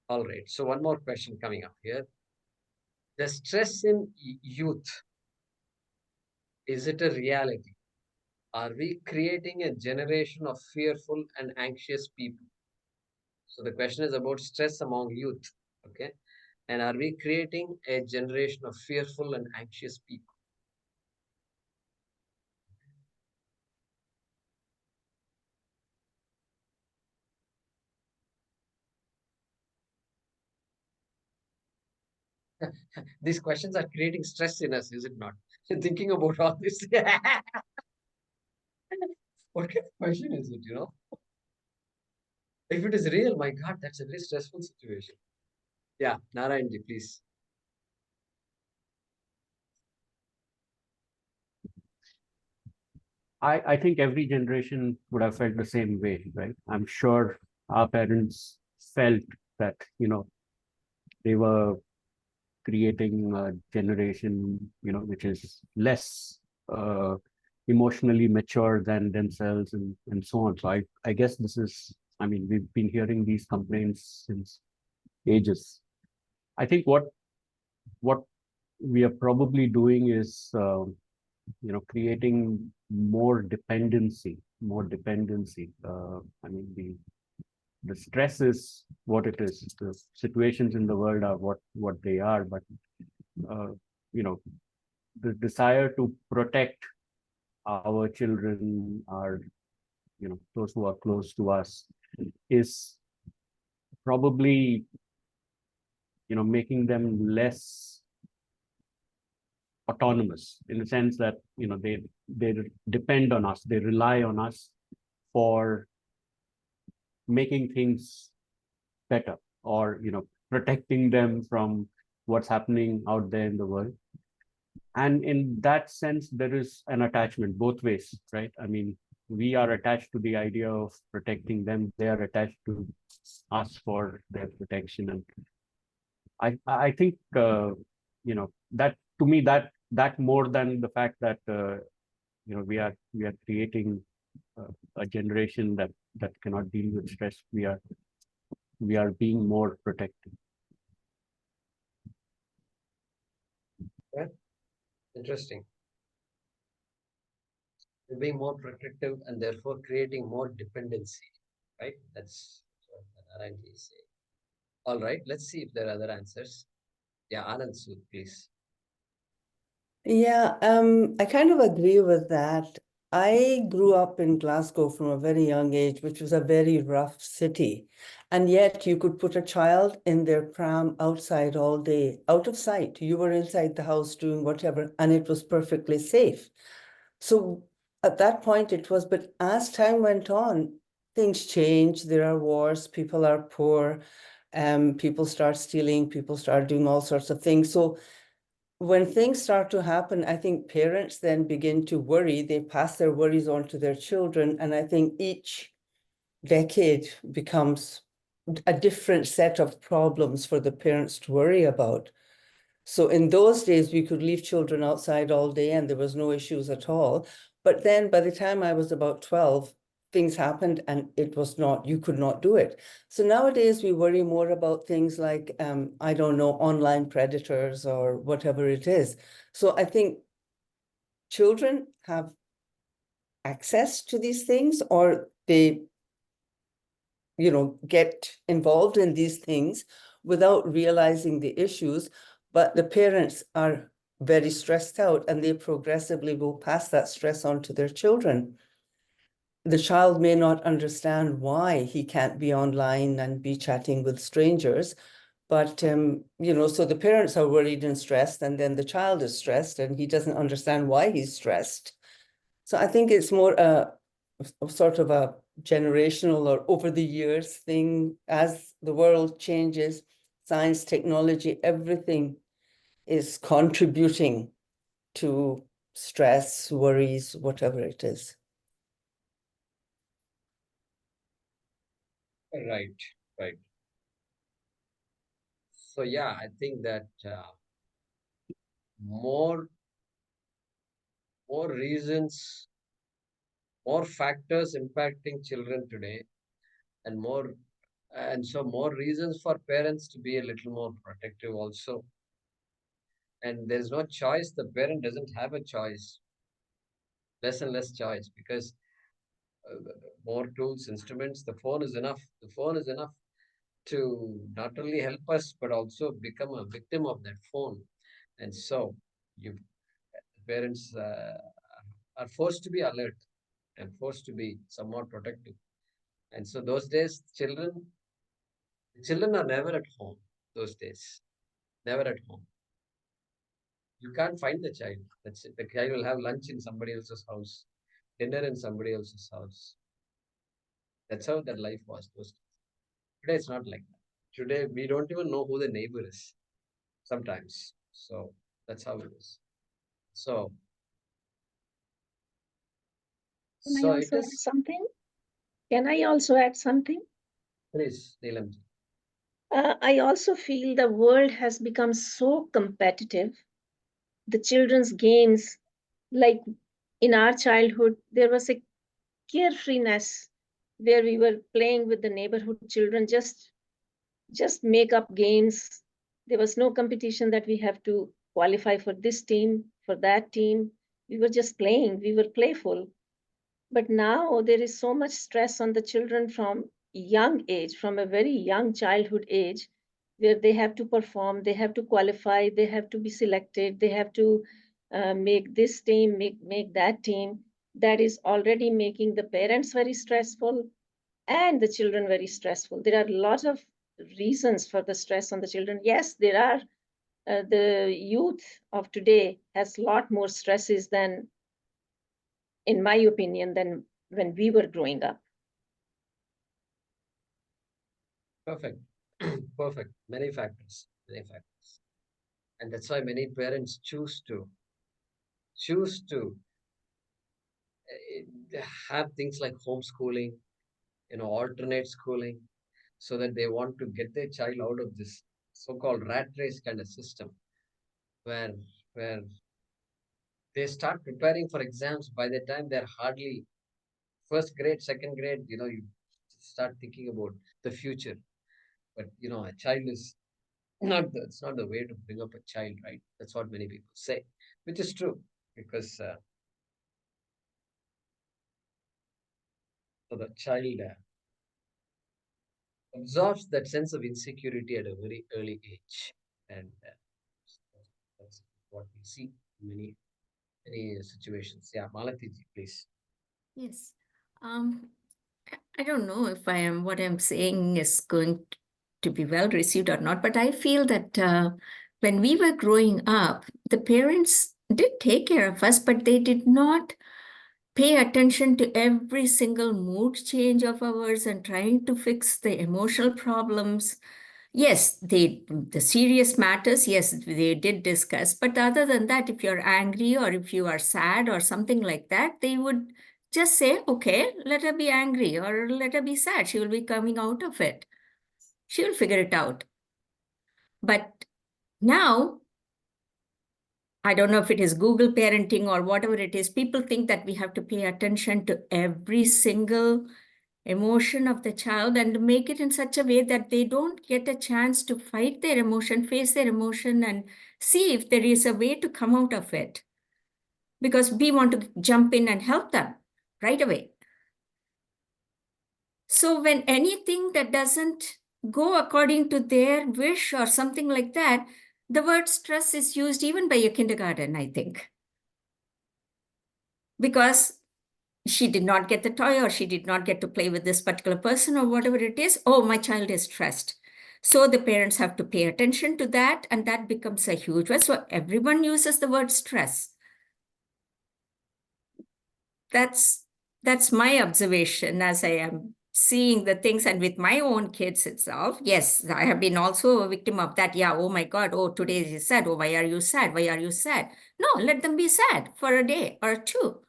All right. So one more question coming up here. The stress in youth, is it a reality? Are we creating a generation of fearful and anxious people? So the question is about stress among youth. Okay. And are we creating a generation of fearful and anxious people? These questions are creating stress in us, is it not? Thinking about all this. What kind of question is it, If it is real, my God, that's a very stressful situation. Yeah, Narayanji, please. I think every generation would have felt the same way, right? I'm sure our parents felt that, they were creating a generation, which is less emotionally mature than themselves and so on. So I guess this is, we've been hearing these complaints since ages. I think what we are probably doing is, creating more dependency. The stress is what it is. The situations in the world are what they are, but the desire to protect our children, those who are close to us, is probably making them less autonomous, in the sense that they depend on us, they rely on us for making things better, or protecting them from what's happening out there in the world. And in that sense, there is an attachment both ways, right? We are attached to the idea of protecting them, they are attached to us for their protection. And I think that, to me, that more than the fact that we are creating a generation that cannot deal with stress, we are being more protective. Yeah, interesting. We're being more protective and therefore creating more dependency, right? That's what Narayanji is saying. All right, let's see if there are other answers. Yeah, Anand Sood, please. Yeah, I kind of agree with that. I grew up in Glasgow from a very young age, which was a very rough city. And yet you could put a child in their pram outside all day, out of sight. You were inside the house doing whatever, and it was perfectly safe. So at that point it was, but as time went on, things changed. There are wars, people are poor, people start stealing, people start doing all sorts of things. So when things start to happen, I think parents then begin to worry. They pass their worries on to their children. And I think each decade becomes a different set of problems for the parents to worry about. So in those days, we could leave children outside all day and there was no issues at all. But then by the time I was about 12, things happened and it was not, you could not do it. So nowadays we worry more about things like, I don't know, online predators or whatever it is. So I think children have access to these things, or they, get involved in these things without realizing the issues, but the parents are very stressed out and they progressively will pass that stress on to their children. The child may not understand why he can't be online and be chatting with strangers, but so the parents are worried and stressed, and then the child is stressed and he doesn't understand why he's stressed. So I think it's more a sort of a generational or over the years thing. As the world changes, science, technology, everything is contributing to stress, worries, whatever it is. Right. So yeah, I think that more reasons, more factors impacting children today, and more reasons for parents to be a little more protective also. And there's no choice. The parent doesn't have a choice. Less and less choice, because more tools, instruments. The phone is enough. The phone is enough to not only help us but also become a victim of that phone. And so, you parents are forced to be alert and forced to be somewhat protective. And so, those days, children are never at home. Those days, never at home. You can't find the child. That's it. The child will have lunch in somebody else's house, dinner in somebody else's house. That's how their life was. Today, it's not like that. Today, we don't even know who the neighbor is sometimes. So that's how it is. So, Can I so it also add is. something? Can I also add something? Please, Neelam. I also feel the world has become so competitive. The children's games, like in our childhood, there was a carefreeness where we were playing with the neighborhood children, just make up games. There was no competition that we have to qualify for this team, for that team. We were just playing, we were playful. But now there is so much stress on the children from young age, from a very young childhood age, where they have to perform, they have to qualify, they have to be selected, they have to make this team, make that team. That is already making the parents very stressful and the children very stressful. There are a lot of reasons for the stress on the children. Yes, there are. The youth of today has a lot more stresses than, in my opinion, than when we were growing up. Perfect. Perfect. Many factors. Many factors. And that's why many parents choose to have things like homeschooling, alternate schooling, so that they want to get their child out of this so-called rat race kind of system, where where they start preparing for exams by the time they're hardly first grade, second grade. You start thinking about the future. But a child is it's not the way to bring up a child, right? That's what many people say, which is true, because so the child absorbs that sense of insecurity at a very early age, and that's what we see in many situations. Yeah, Malati ji, please. Yes. I don't know if what I'm saying is going to be well received or not, but I feel that when we were growing up, the parents did take care of us, but they did not pay attention to every single mood change of ours and trying to fix the emotional problems. Yes, the serious matters, yes, they did discuss. But other than that, if you're angry or if you are sad or something like that, they would just say, okay, let her be angry or let her be sad. She will be coming out of it. She will figure it out. But now, I don't know if it is Google parenting or whatever it is, people think that we have to pay attention to every single emotion of the child and make it in such a way that they don't get a chance to fight their emotion, face their emotion, and see if there is a way to come out of it. Because we want to jump in and help them right away. So when anything that doesn't go according to their wish or something like that, the word stress is used even by a kindergarten, I think. Because she did not get the toy or she did not get to play with this particular person or whatever it is. Oh, my child is stressed. So the parents have to pay attention to that, and that becomes a huge one. So everyone uses the word stress. That's my observation as I am seeing the things, and with my own kids itself. Yes, I have been also a victim of that. Yeah, oh my God, oh, today is sad. Oh, why are you sad? Why are you sad? No, let them be sad for a day or two.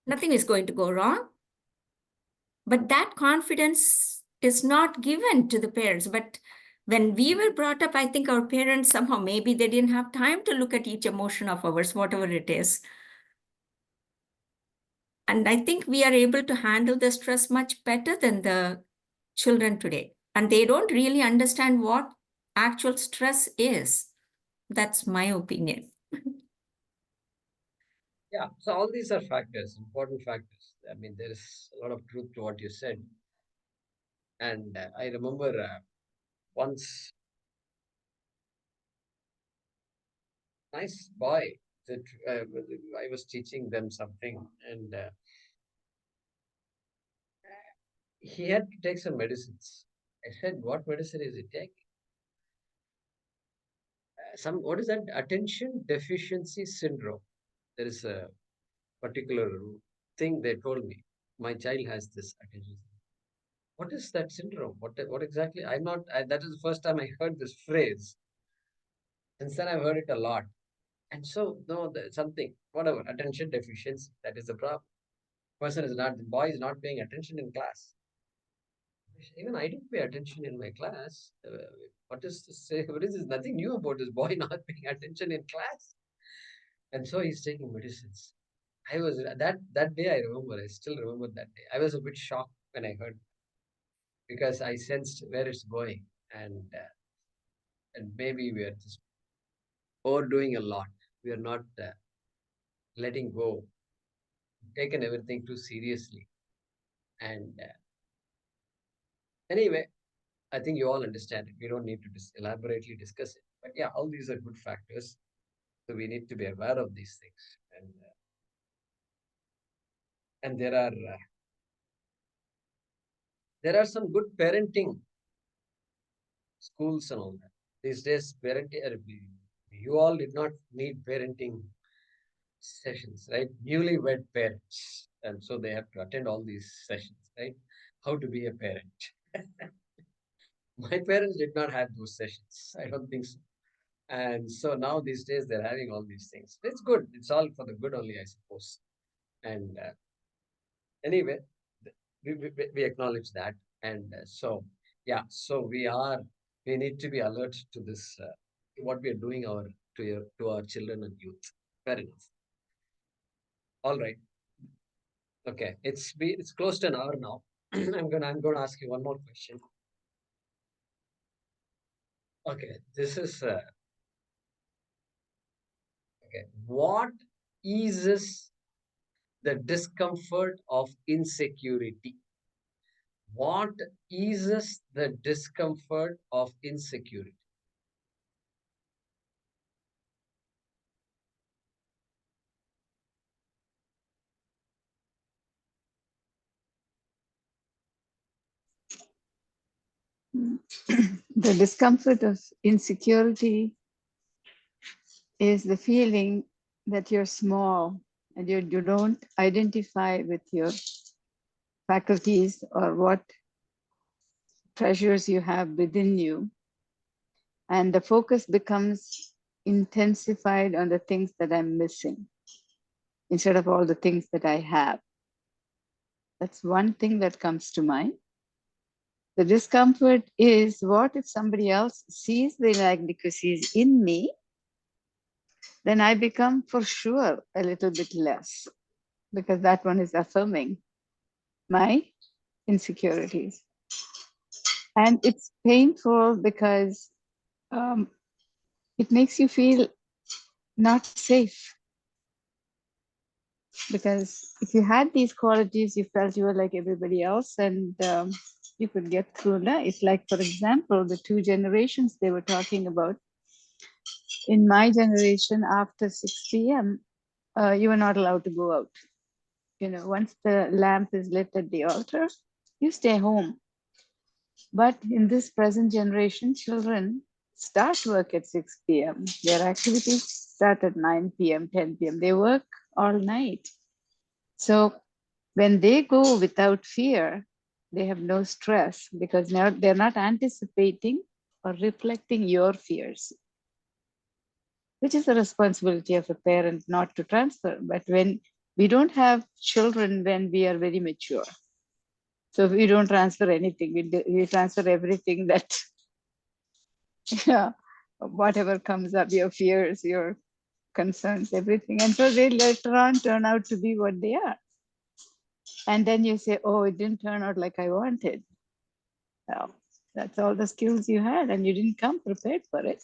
Nothing is going to go wrong. But that confidence is not given to the parents. But When we were brought up, I think our parents somehow, maybe they didn't have time to look at each emotion of ours, whatever it is. And I think we are able to handle the stress much better than the children today. And they don't really understand what actual stress is. That's my opinion. Yeah, so all these are factors, important factors. I mean, there is a lot of truth to what you said. And I remember once, nice boy, that I was teaching them something, and he had to take some medicines. I said, "What medicine is he taking?" What is that? Attention deficiency syndrome. There is a particular thing they told me. My child has this attention. What is that syndrome? What exactly? That is the first time I heard this phrase. Since then, I've heard it a lot. And so, no, there's something, whatever, attention deficiency. That is the problem. The boy is not paying attention in class. Even I didn't pay attention in my class. What is this? What is this? Nothing new about this boy not paying attention in class. And so he's taking medicines. I was that day. I remember. I still remember that day. I was a bit shocked when I heard, because I sensed where it's going, and maybe we are just overdoing a lot. We are not letting go, taking everything too seriously. And anyway, I think you all understand it. We don't need to elaborately discuss it. But yeah, all these are good factors. So we need to be aware of these things. And there are some good parenting schools and all that. These days, parenting, you all did not need parenting sessions, right? Newlywed parents. And so they have to attend all these sessions, right? How to be a parent. My parents did not have those sessions. I don't think so. And so now these days they're having all these things. It's good. It's all for the good only, I suppose. And anyway, we acknowledge that. And so, yeah, so we need to be alert to this, what we are doing to our children and youth. Fair enough. All right. Okay. It's close to an hour now. I'm gonna ask you one more question. Okay. This is okay. What eases the discomfort of insecurity? What eases the discomfort of insecurity? The discomfort of insecurity is the feeling that you're small and you don't identify with your faculties or what treasures you have within you. And the focus becomes intensified on the things that I'm missing instead of all the things that I have. That's one thing that comes to mind. The discomfort is, what if somebody else sees the inadequacies in me? Then I become for sure a little bit less, because that one is affirming my insecurities. And it's painful because it makes you feel not safe. Because if you had these qualities, you felt you were like everybody else, and you could get through life. Like, for example, the two generations they were talking about. In my generation, after 6 p.m., you were not allowed to go out. You know, once the lamp is lit at the altar, you stay home. But in this present generation, children start work at 6 p.m. Their activities start at 9 p.m., 10 p.m. They work all night. So when they go without fear, they have no stress, because now they're not anticipating or reflecting your fears, which is the responsibility of a parent not to transfer. But when we don't have children when we are very mature, so we don't transfer anything. We transfer everything that yeah, whatever comes up, your fears, your concerns, everything. And so they later on turn out to be what they are. And then you say, oh, it didn't turn out like I wanted. Well, that's all the skills you had, and you didn't come prepared for it.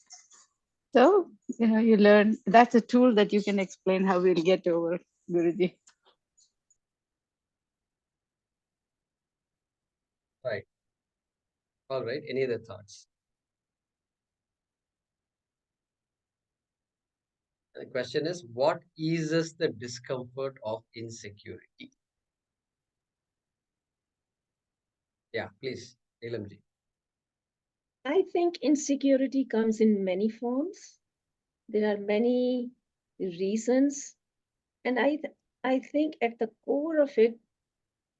So, you learn. That's a tool that you can explain how we'll get over, Guruji. Right. All right. Any other thoughts? The question is, what eases the discomfort of insecurity? Yeah, please, Neelamji. I think insecurity comes in many forms. There are many reasons, and I think at the core of it,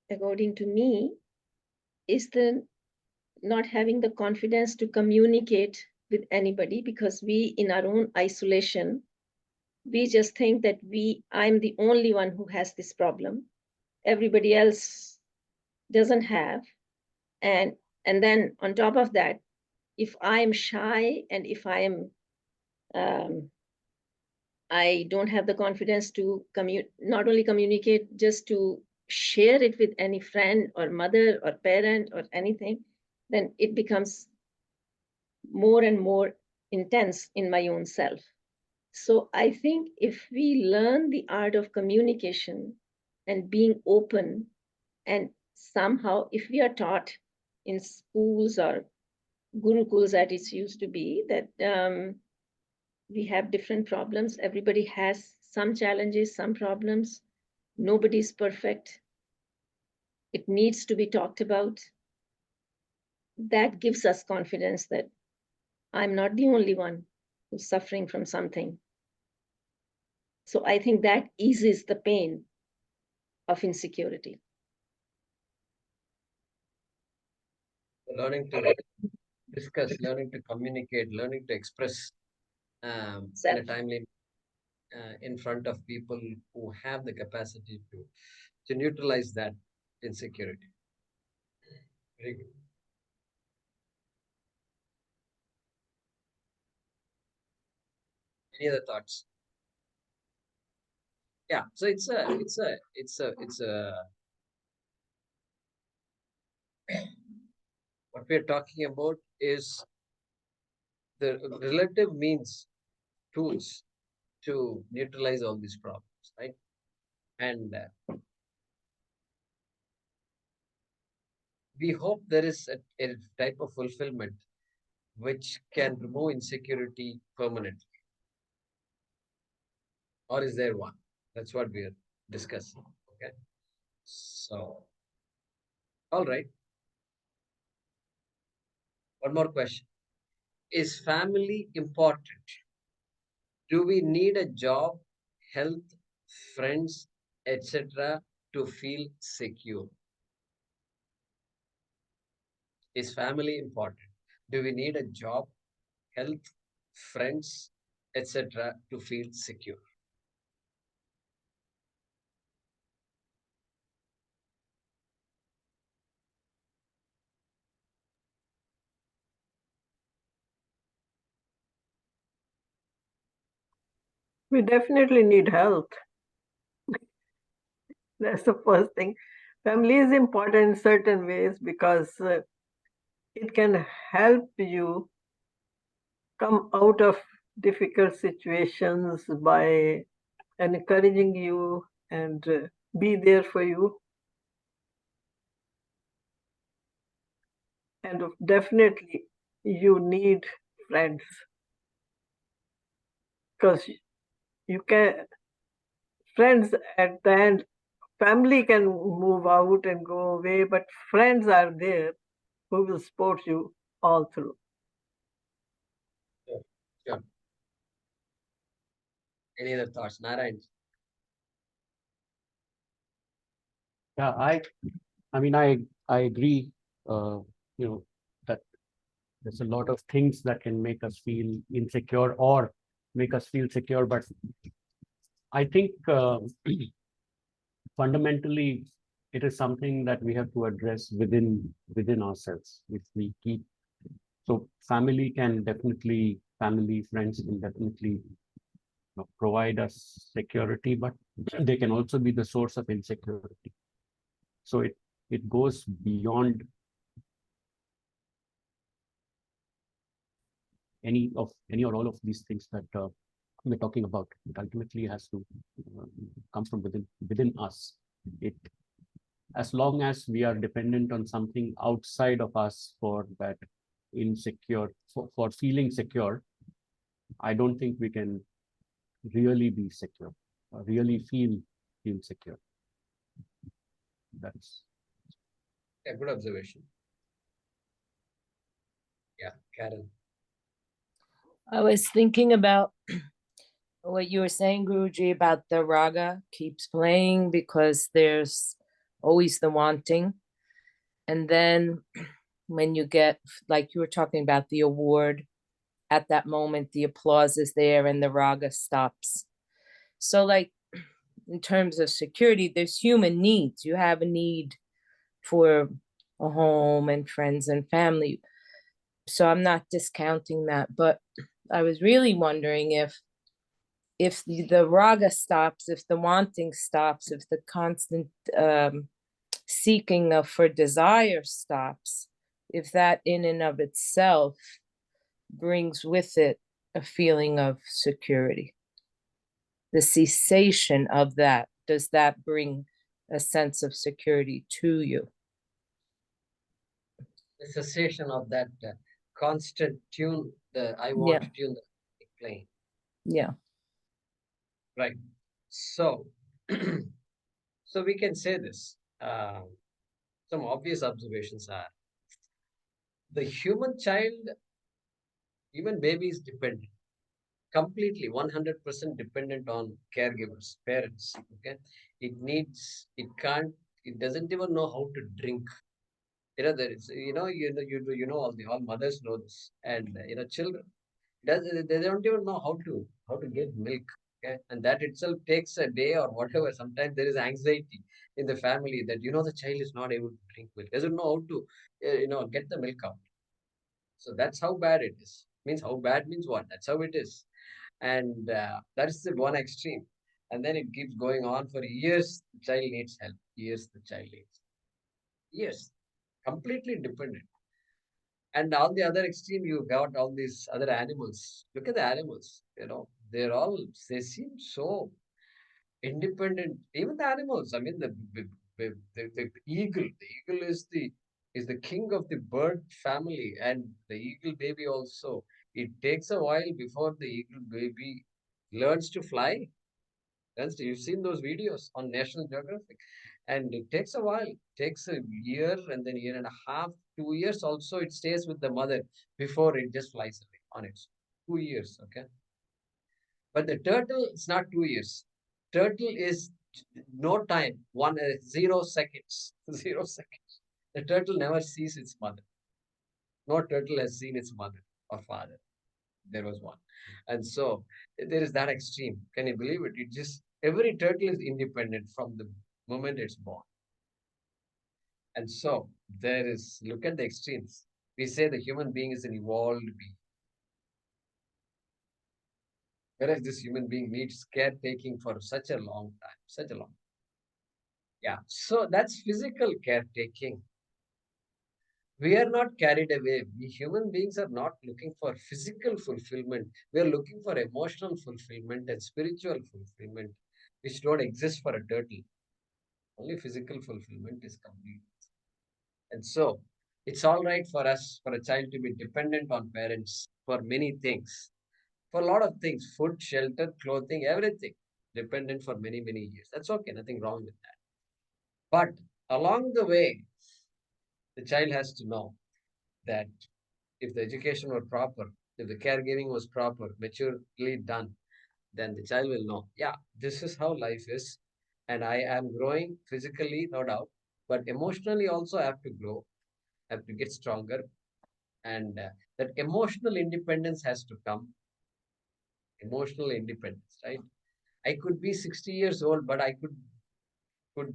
according to me, is the not having the confidence to communicate with anybody, because we, in our own isolation, we just think that I'm the only one who has this problem. Everybody else doesn't have. And then on top of that, if I'm shy and if I don't have the confidence to not only communicate, just to share it with any friend or mother or parent or anything, then it becomes more and more intense in my own self. So I think if we learn the art of communication and being open, and somehow if we are taught in schools or gurukuls, that it used to be, that we have different problems. Everybody has some challenges, some problems. Nobody's perfect. It needs to be talked about. That gives us confidence that I'm not the only one who's suffering from something. So I think that eases the pain of insecurity. Learning to discuss, learning to communicate, learning to express in a Self. timely in front of people who have the capacity to neutralize that insecurity. Very good. Any other thoughts? Yeah, so it's a what we're talking about is the relative means, tools to neutralize all these problems, right? And we hope there is a type of fulfillment which can remove insecurity permanently. Or is there one? That's what we're discussing. Okay. So, all right. One more question. Is family important? Do we need a job, health, friends, etc. to feel secure? Is family important? Do we need a job, health, friends, etc. to feel secure? We definitely need health. That's the first thing. Family is important in certain ways because it can help you come out of difficult situations by encouraging you and be there for you. And definitely you need friends, because you can, friends at the end, family can move out and go away, but friends are there who will support you all through. Sure. Any other thoughts, Narayan? Yeah, I mean, I agree. That there's a lot of things that can make us feel insecure or make us feel secure, but I think fundamentally it is something that we have to address within ourselves. If we keep So family, friends can definitely provide us security, but they can also be the source of insecurity. So it goes beyond any or all of these things that we're talking about. It ultimately has to come from within us. It, as long as we are dependent on something outside of us for that for feeling secure, I don't think we can really be secure or really feel secure. That's a good observation. Yeah, Karen. I was thinking about what you were saying, Guruji, about the raga keeps playing because there's always the wanting. And then when you get, like you were talking about the award, at that moment, the applause is there and the raga stops. So like in terms of security, there's human needs. You have a need for a home and friends and family. So I'm not discounting that, but I was really wondering if the raga stops, if the wanting stops, if the constant seeking for desire stops, if that in and of itself brings with it a feeling of security. The cessation of that, does that bring a sense of security to you? The cessation of that constant tune, the I want Yeah. tune that playing. Yeah. Right. So, so we can say this. Some obvious observations are the human child, even baby, is dependent, completely 100% dependent on caregivers, parents. Okay, it doesn't even know how to drink. There is, all mothers know this, and children they don't even know how to get milk. Okay, and that itself takes a day or whatever. Sometimes there is anxiety in the family that the child is not able to drink milk, doesn't know how to get the milk out. So that's how bad it is. Means how bad means what? That's how it is, and that is the one extreme. And then it keeps going on for years. The child needs help. Years the child needs. Years, completely dependent. And on the other extreme, you got all these other animals. Look at the animals. They seem so independent. Even the animals. I mean, the eagle. The eagle is the king of the bird family, and the eagle baby also. It takes a while before the eagle baby learns to fly. You've seen those videos on National Geographic, and it takes a while. It takes a year and then year and a half, 2 years. Also, it stays with the mother before it just flies away on its 2 years. Okay, but the turtle, it's not 2 years. Turtle is no time, 0 seconds, 0 seconds. The turtle never sees its mother. No turtle has seen its mother or father. There was one, and so there is that extreme. Can you believe it? It just every turtle is independent from the moment it's born. And so there is, look at the extremes. We say the human being is an evolved being, whereas this human being needs caretaking for such a long time, such a long. Yeah, so that's physical caretaking. We are not carried away. We human beings are not looking for physical fulfillment. We are looking for emotional fulfillment and spiritual fulfillment, which don't exist for a turtle. Only physical fulfillment is complete. And so it's all right for us, for a child to be dependent on parents for many things, for a lot of things, food, shelter, clothing, everything, dependent for many, many years. That's okay, nothing wrong with that. But along the way, the child has to know that if the education were proper, if the caregiving was proper, maturely done, then the child will know, yeah, this is how life is. And I am growing physically, no doubt, but emotionally also I have to grow, I have to get stronger. And that emotional independence has to come. Emotional independence, right? I could be 60 years old, but I could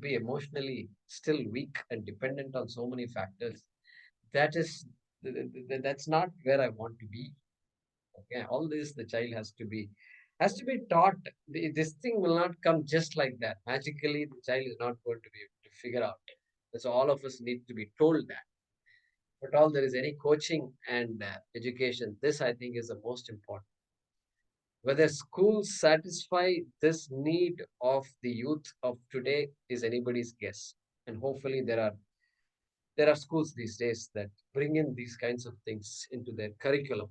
be emotionally still weak and dependent on so many factors. That is That's not where I want to be. Okay, all this the child has to be taught. This thing will not come just like that. Magically, the child is not going to be able to figure out. So all of us need to be told that. But all there is any coaching and education, this I think is the most important. Whether schools satisfy this need of the youth of today is anybody's guess. And hopefully there are schools these days that bring in these kinds of things into their curriculum.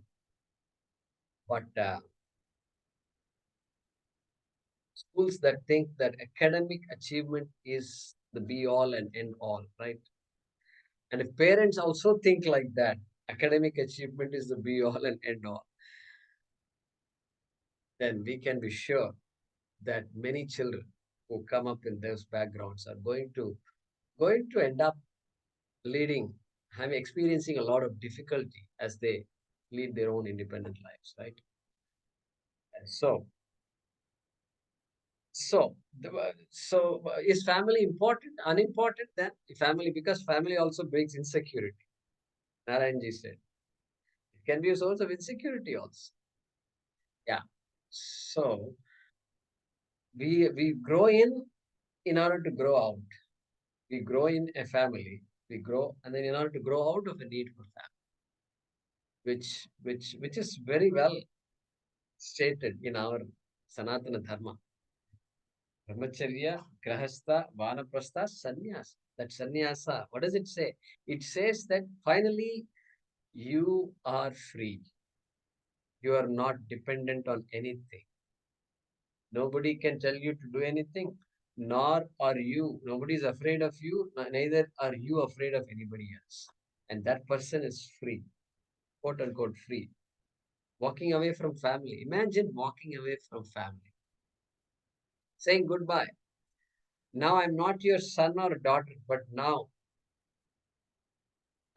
But schools that think that academic achievement is the be all and end all, right? And if parents also think like that, academic achievement is the be all and end all, then we can be sure that many children who come up in those backgrounds are going to end up leading, having experiencing a lot of difficulty as they lead their own independent lives, right? And is family important, unimportant then? Family, because family also brings insecurity. Narayanji said it can be a source of insecurity also. Yeah. So we grow in order to grow out. We grow in a family. We grow, and then in order to grow out of a need for family, which is very well stated in our Sanatana Dharma. Brahmacharya, Grahastha, Vanaprastha, Sannyasa. That sannyasa, what does it say? It says that finally you are free. You are not dependent on anything. Nobody can tell you to do anything, nor are you. Nobody is afraid of you, neither are you afraid of anybody else. And that person is free, quote unquote free. Walking away from family. Imagine walking away from family, saying goodbye. Now I'm not your son or daughter, but now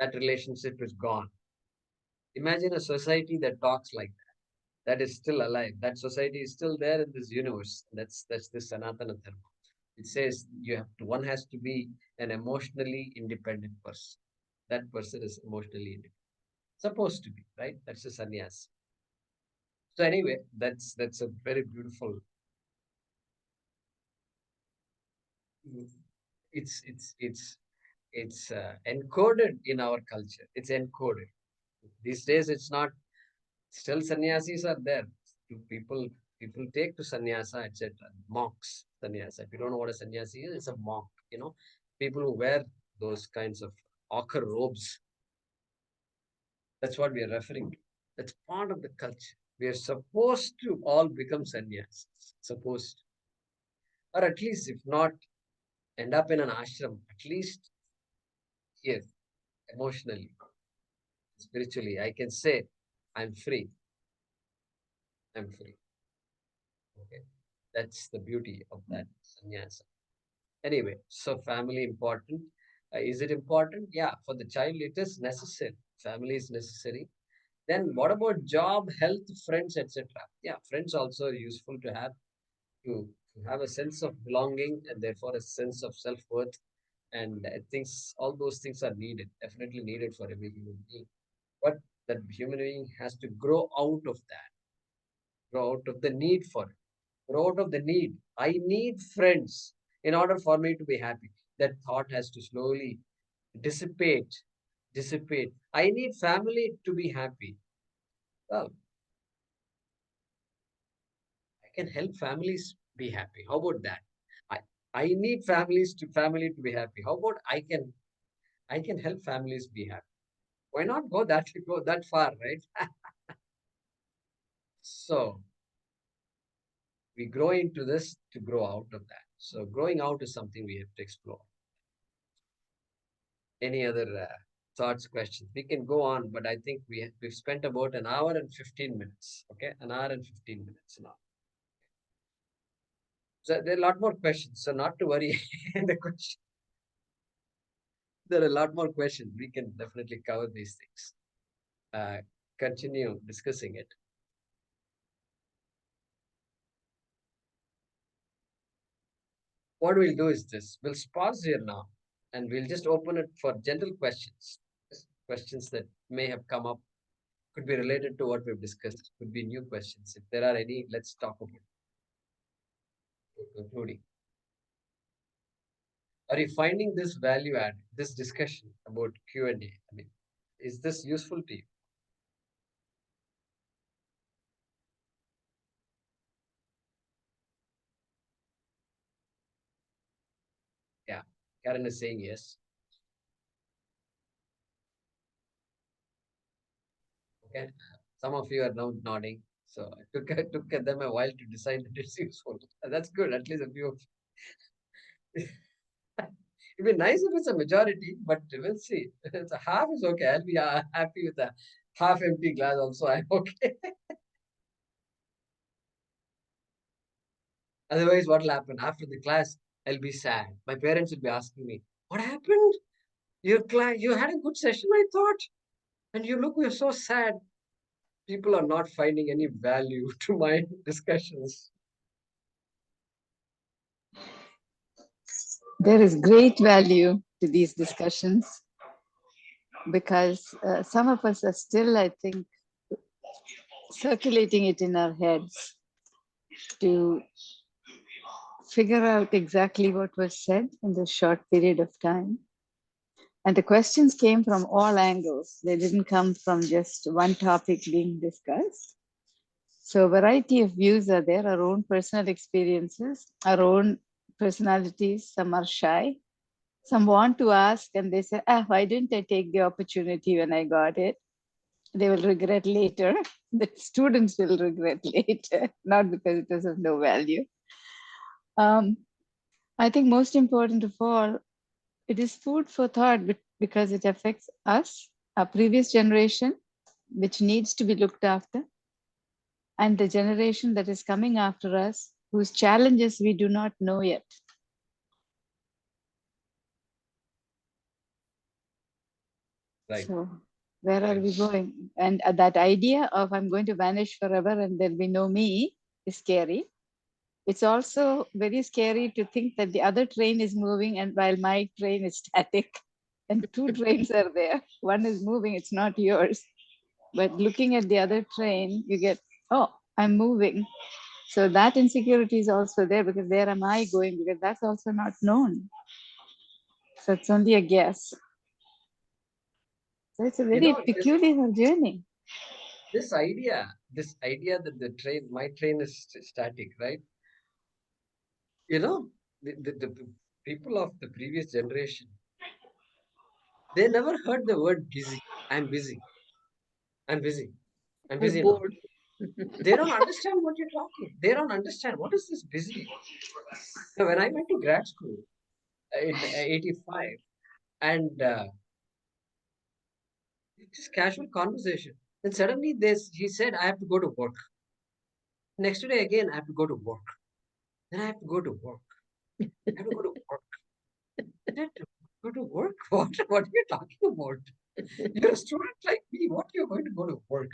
that relationship is gone. Imagine a society that talks like that is still alive. That society is still there in this universe. That's the Sanatana Dharma. It says one has to be an emotionally independent person. That person is emotionally independent. Supposed to be, right? That's a sannyas. So anyway, that's a very beautiful. It's encoded in our culture. It's encoded. These days, it's not. Still, sannyasis are there. People take to sannyasa, etc. Monks, sannyasa. If you don't know what a sannyasi is, it's a monk. People who wear those kinds of ochre robes. That's what we are referring to. That's part of the culture. We are supposed to all become sannyasis. Supposed to. Or at least, if not, end up in an ashram. At least here, emotionally, spiritually, I can say, I'm free. I'm free. Okay. That's the beauty of that sannyasa. Anyway, so family important. Is it important? Yeah, for the child, it is necessary. Family is necessary. Then what about job, health, friends, etc.? Yeah, friends also are useful to have a sense of belonging and therefore a sense of self-worth. And I think all those things are needed, definitely needed for every human being. But that human being has to grow out of that, grow out of the need for it, grow out of the need. I need friends in order for me to be happy. That thought has to slowly dissipate, dissipate. I need family to be happy. Well, I can help families be happy. How about that? I I need family to be happy. How about I can help families be happy. Why not go that far, right? So we grow into this to grow out of that. So growing out is something we have to explore. Any other thoughts, questions? We can go on, but I think we've spent about an hour and 15 minutes. Okay, an hour and 15 minutes now. So there are a lot more questions. So not to worry. The question. There are a lot more questions. We can definitely cover these things. Continue discussing it. What we'll do is this. We'll pause here now and we'll just open it for general questions. questions that may have come up, could be related to what we've discussed, could be new questions. If there are any, let's talk about it. Concluding. Are you finding this value add, this discussion about Q&A? I mean, is this useful to you? Yeah, Karen is saying yes. Okay, some of you are now nodding. So it took them a while to decide that it's useful. That's good. At least a few of it'd be nice if it's a majority, but we'll see. It's a half is okay. I'll be happy with a half empty glass also. I'm okay. Otherwise, what will happen after the class? I'll be sad. My parents will be asking me, "What happened? Your class, you had a good session, I thought, and you're so sad." People are not finding any value to my discussions. There is great value to these discussions because some of us are still, I think, circulating it in our heads to figure out exactly what was said in this short period of time. And the questions came from all angles. They didn't come from just one topic being discussed. So a variety of views are there, our own personal experiences, our own personalities. Some are shy. Some want to ask and they say, why didn't I take the opportunity when I got it? They will regret later. The students will regret later, not because it was of no value. I think most important of all, it is food for thought because it affects us, our previous generation, which needs to be looked after, and the generation that is coming after us, whose challenges we do not know yet. Right. So where are we going? And that idea of I'm going to vanish forever and there'll be no me is scary. It's also very scary to think that the other train is moving and while my train is static and two trains are there. One is moving, it's not yours. But looking at the other train, you get, oh, I'm moving. So that insecurity is also there because where am I going? Because that's also not known. So it's only a guess. So it's a very peculiar journey. This idea that my train is static, right? The people of the previous generation, they never heard the word busy. I'm busy. I'm busy. I'm busy now. They don't understand what you're talking. They don't understand what is this busy. So when I went to grad school in '85, and just casual conversation, then suddenly he said, "I have to go to work." Next day again, I have to go to work. Then I have to go to work. I have to go to work. Then go to work? What are you talking about? You're a student like me. What you're going to go to work?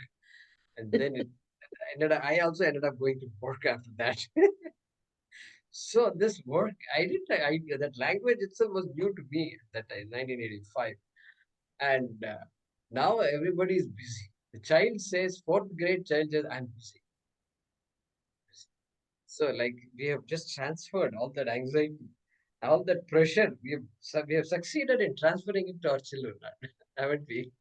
And then I also ended up going to work after that. So this work, that language itself was new to me at that time, 1985. And now everybody is busy. The child says, fourth grade child says, I'm busy. So like we have just transferred all that anxiety, all that pressure. We have succeeded in transferring it to our children, haven't we?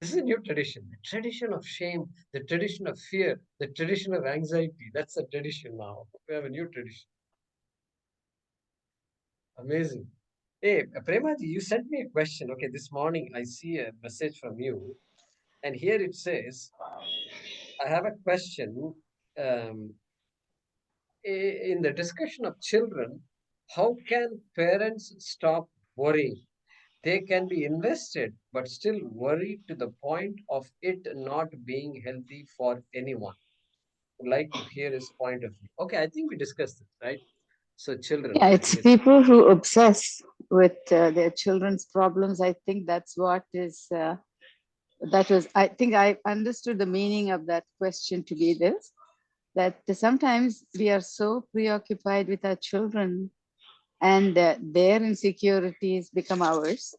This is a new tradition. The tradition of shame, the tradition of fear, the tradition of anxiety. That's a tradition now. We have a new tradition. Amazing. Hey, Premaji, you sent me a question. Okay, this morning I see a message from you, and here it says, I have a question. Um, in the discussion of children, how can parents stop worrying? They can be invested, but still worried to the point of it not being healthy for anyone. Would like to hear his point of view. Okay, I think we discussed this, right? So children. Yeah, it's people who obsess with their children's problems. I think that's what is, I think I understood the meaning of that question to be this, that sometimes we are so preoccupied with our children and their insecurities become ours.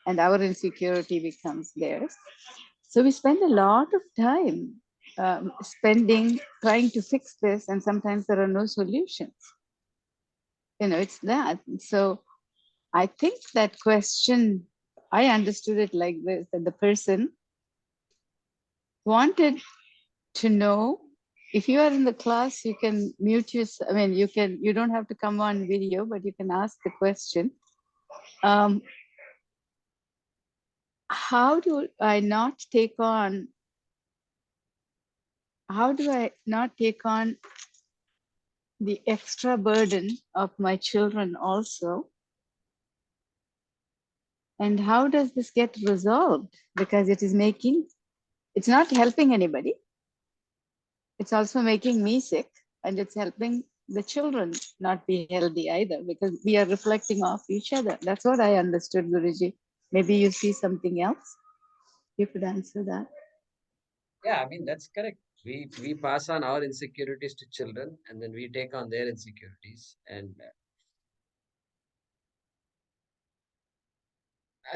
and our insecurity becomes theirs. So we spend a lot of time trying to fix this, and sometimes there are no solutions. It's that. So I think that question, I understood it like this, that the person wanted to know, if you are in the class, you can mute yourself. I mean, you don't have to come on video, but you can ask the question. How do I not take on the extra burden of my children also? And how does this get resolved? Because it's not helping anybody. It's also making me sick, and it's helping the children not be healthy either, because we are reflecting off each other. That's what I understood, Guruji. Maybe you see something else. You could answer that. Yeah, I mean, that's correct. We pass on our insecurities to children, and then we take on their insecurities, and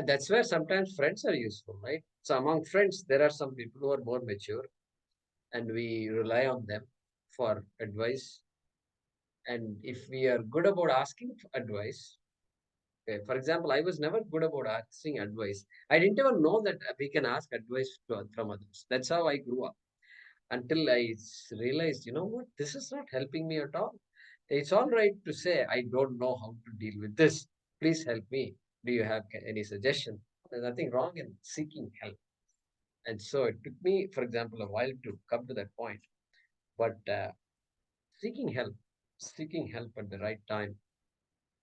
that's where sometimes friends are useful, right? So among friends, there are some people who are more mature, and we rely on them for advice. And if we are good about asking for advice, okay, for example, I was never good about asking advice. I didn't even know that we can ask advice from others. That's how I grew up, until I realized, you know what, this is not helping me at all. It's all right to say, I don't know how to deal with this. Please help me. Do you have any suggestion? There's nothing wrong in seeking help. And so it took me, for example, a while to come to that point. But seeking help, seeking help at the right time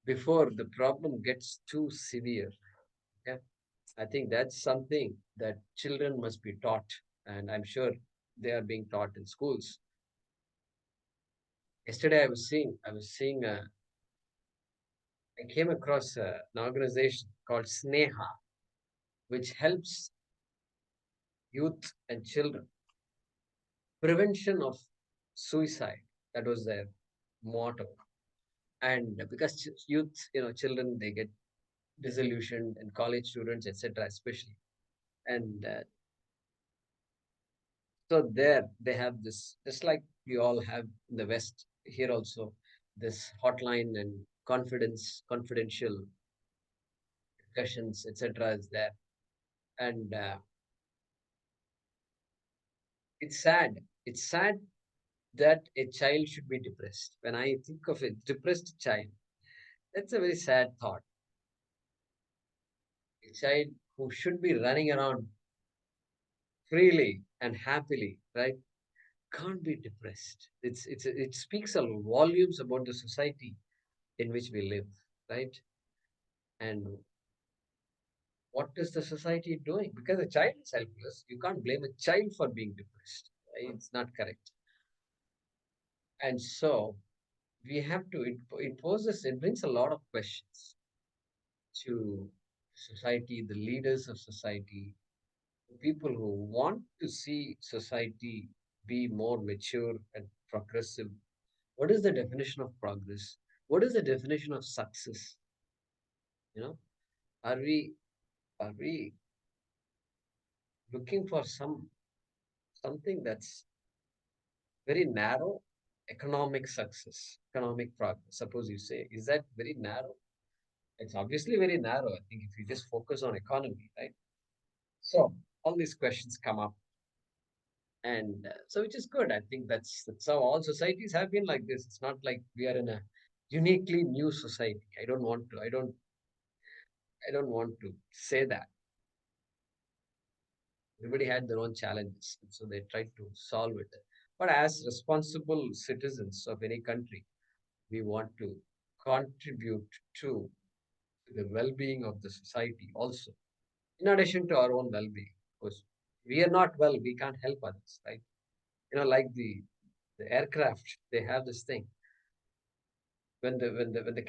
before the problem gets too severe. Okay? I think that's something that children must be taught. And I'm sure they are being taught in schools. Yesterday, I came across an organization called Sneha, which helps youth and children. Prevention of suicide, that was their motto. And because youth, children, they get disillusioned, and college students, etc., especially. And so there they have this, just like we all have in the West, here also, this hotline and confidential discussions, etc., is there. And it's sad. It's sad that a child should be depressed. When I think of a depressed child, that's a very sad thought. A child who should be running around freely and happily, right, can't be depressed. It speaks a volumes about the society in which we live, right? And what is the society doing? Because a child is helpless, you can't blame a child for being depressed. Right? It's not correct. And so we have to. It brings a lot of questions to society, the leaders of society, the people who want to see society be more mature and progressive. What is the definition of progress? What is the definition of success? You know, are we looking for something that's very narrow? Economic success, economic progress. Suppose you say, is that very narrow? It's obviously very narrow. I think if you just focus on economy, right? So all these questions come up, and so which is good. I think that's how all societies have been like this. It's not like we are in a uniquely new society. I don't want to say that. Everybody had their own challenges, and so they tried to solve it. But as responsible citizens of any country, we want to contribute to the well-being of the society also, in addition to our own well-being. Because we are not well, we can't help others, right? Like the aircraft, they have this thing. When the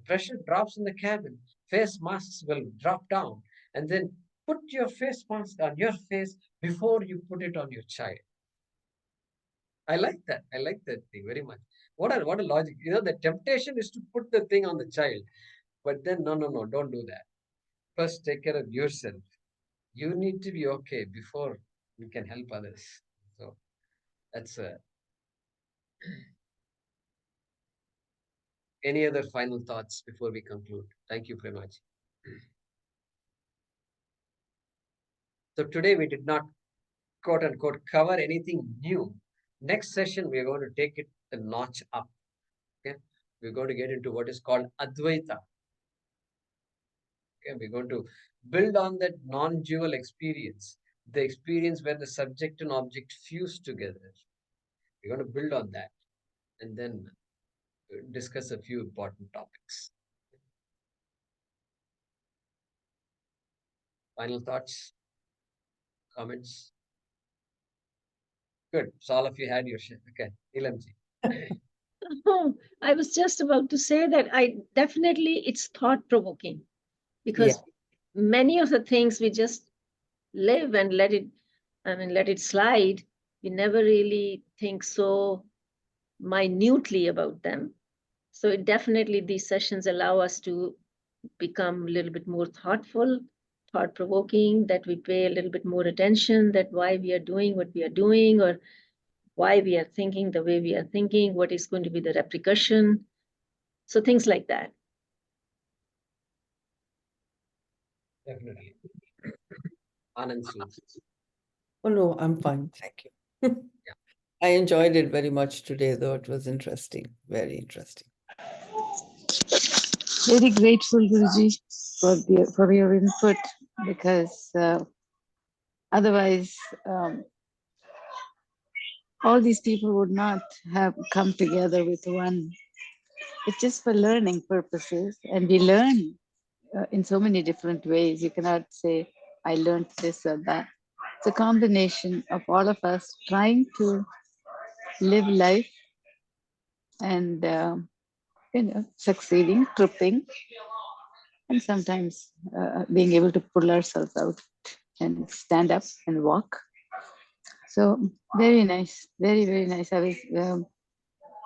pressure drops in the cabin, face masks will drop down, and then put your face mask on your face before you put it on your child. I like that. I like that thing very much. What a logic. The temptation is to put the thing on the child, but then no, don't do that. first take care of yourself. You need to be okay before you can help others. So that's any other final thoughts before we conclude? Thank you, Premaji. So today we did not quote unquote cover anything new. Next session we are going to take it a notch up. Okay, we're going to get into what is called Advaita. Okay, we're going to build on that non-dual experience, the experience where the subject and object fuse together. We're going to build on that and then discuss a few important topics. Final thoughts, comments? Good. So all of you had your share. Okay, Nilamji. Oh, I was just about to say that it's thought provoking, because many of the things we just live and let it slide. We never really think so minutely about them. So it definitely, these sessions allow us to become a little bit more thoughtful, thought provoking, that we pay a little bit more attention, that why we are doing what we are doing, or why we are thinking the way we are thinking, what is going to be the repercussion. So things like that. Definitely. Anand Sood. Oh, no, I'm fine. Thank you. I enjoyed it very much today, though. It was interesting, very interesting. Very grateful, Guruji, for your input, because otherwise all these people would not have come together with one. It's just for learning purposes, and we learn in so many different ways. You cannot say, I learned this or that. It's a combination of all of us trying to live life and succeeding, tripping, and sometimes being able to pull ourselves out and stand up and walk. So very nice, very, very nice. I was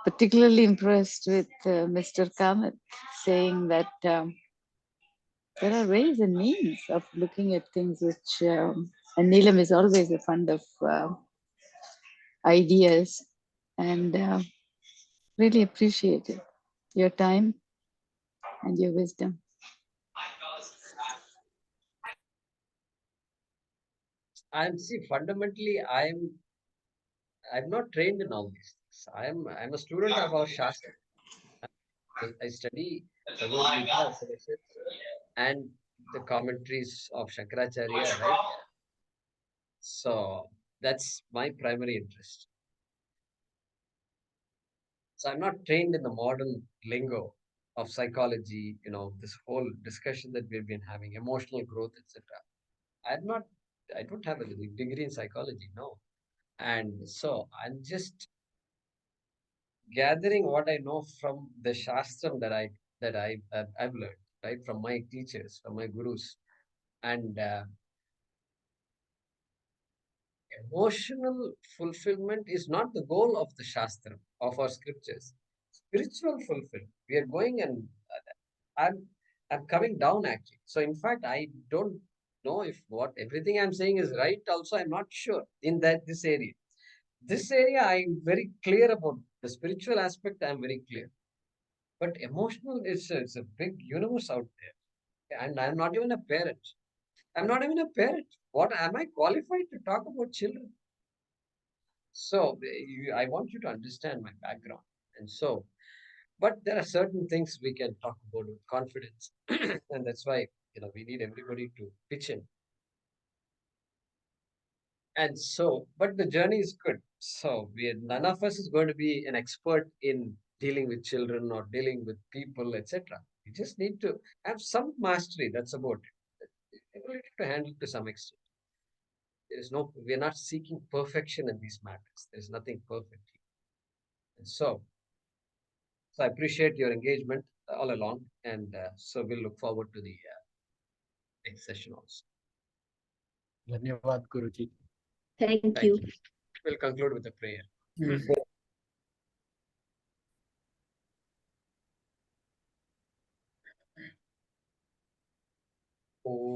particularly impressed with Mr. Kamath saying that there are ways and means of looking at things which, and Neelam is always a fund of ideas, and really appreciate it, your time and your wisdom. Fundamentally, I'm not trained in all these things. I'm a student of our Shastra. I study Bhagavad Gita, Upanishads, and the commentaries of Shankaracharya, right? So that's my primary interest. So I'm not trained in the modern lingo of psychology, this whole discussion that we've been having, emotional growth, etc. I don't have a degree in psychology, no. And so I'm just gathering what I know from the Shastram that I've learned, right, from my teachers, from my gurus. And emotional fulfillment is not the goal of the Shastra, of our scriptures. Spiritual fulfillment. We are going, and I'm coming down actually. So in fact, I don't know if what everything I'm saying is right. Also, I'm not sure in this area. This area I'm very clear about. The spiritual aspect I'm very clear. But emotional is it's a big universe out there. And I'm not even a parent. I'm not even a parent. What am I qualified to talk about children? So I want you to understand my background. And so, but there are certain things we can talk about with confidence. And that's why, we need everybody to pitch in. And so, but the journey is good. So none of us is going to be an expert in dealing with children or dealing with people, etc. We just need to have some mastery. That's about it. Ability to handle to some extent. We're not seeking perfection in these matters. There's nothing perfect. And so I appreciate your engagement all along. And so we'll look forward to the next session also. Dhanyavad, Guruji. Thank you. We'll conclude with a prayer. Om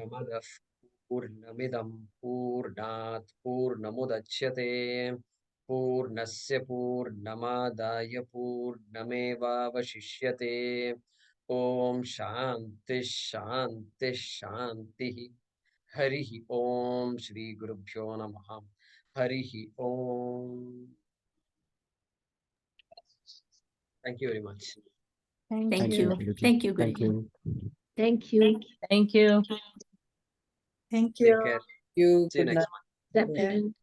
पूर्णमदः पूर्णमिदं पूर्णात् पूर्णमुदच्यते पूर्णस्य पूर्णमादाय पूर्णमेवावशिष्यते ॐ शान्तिः शान्तिः शान्तिः हरिः ॐ श्रीगुरुभ्यो नमः हरिः ॐ Thank you very much. Thank Thank you. you. Guruji. Thank you, Thank Guruji. you. Thank you. Thank you. Thank Take care. You, See you good next night. month. Good afternoon.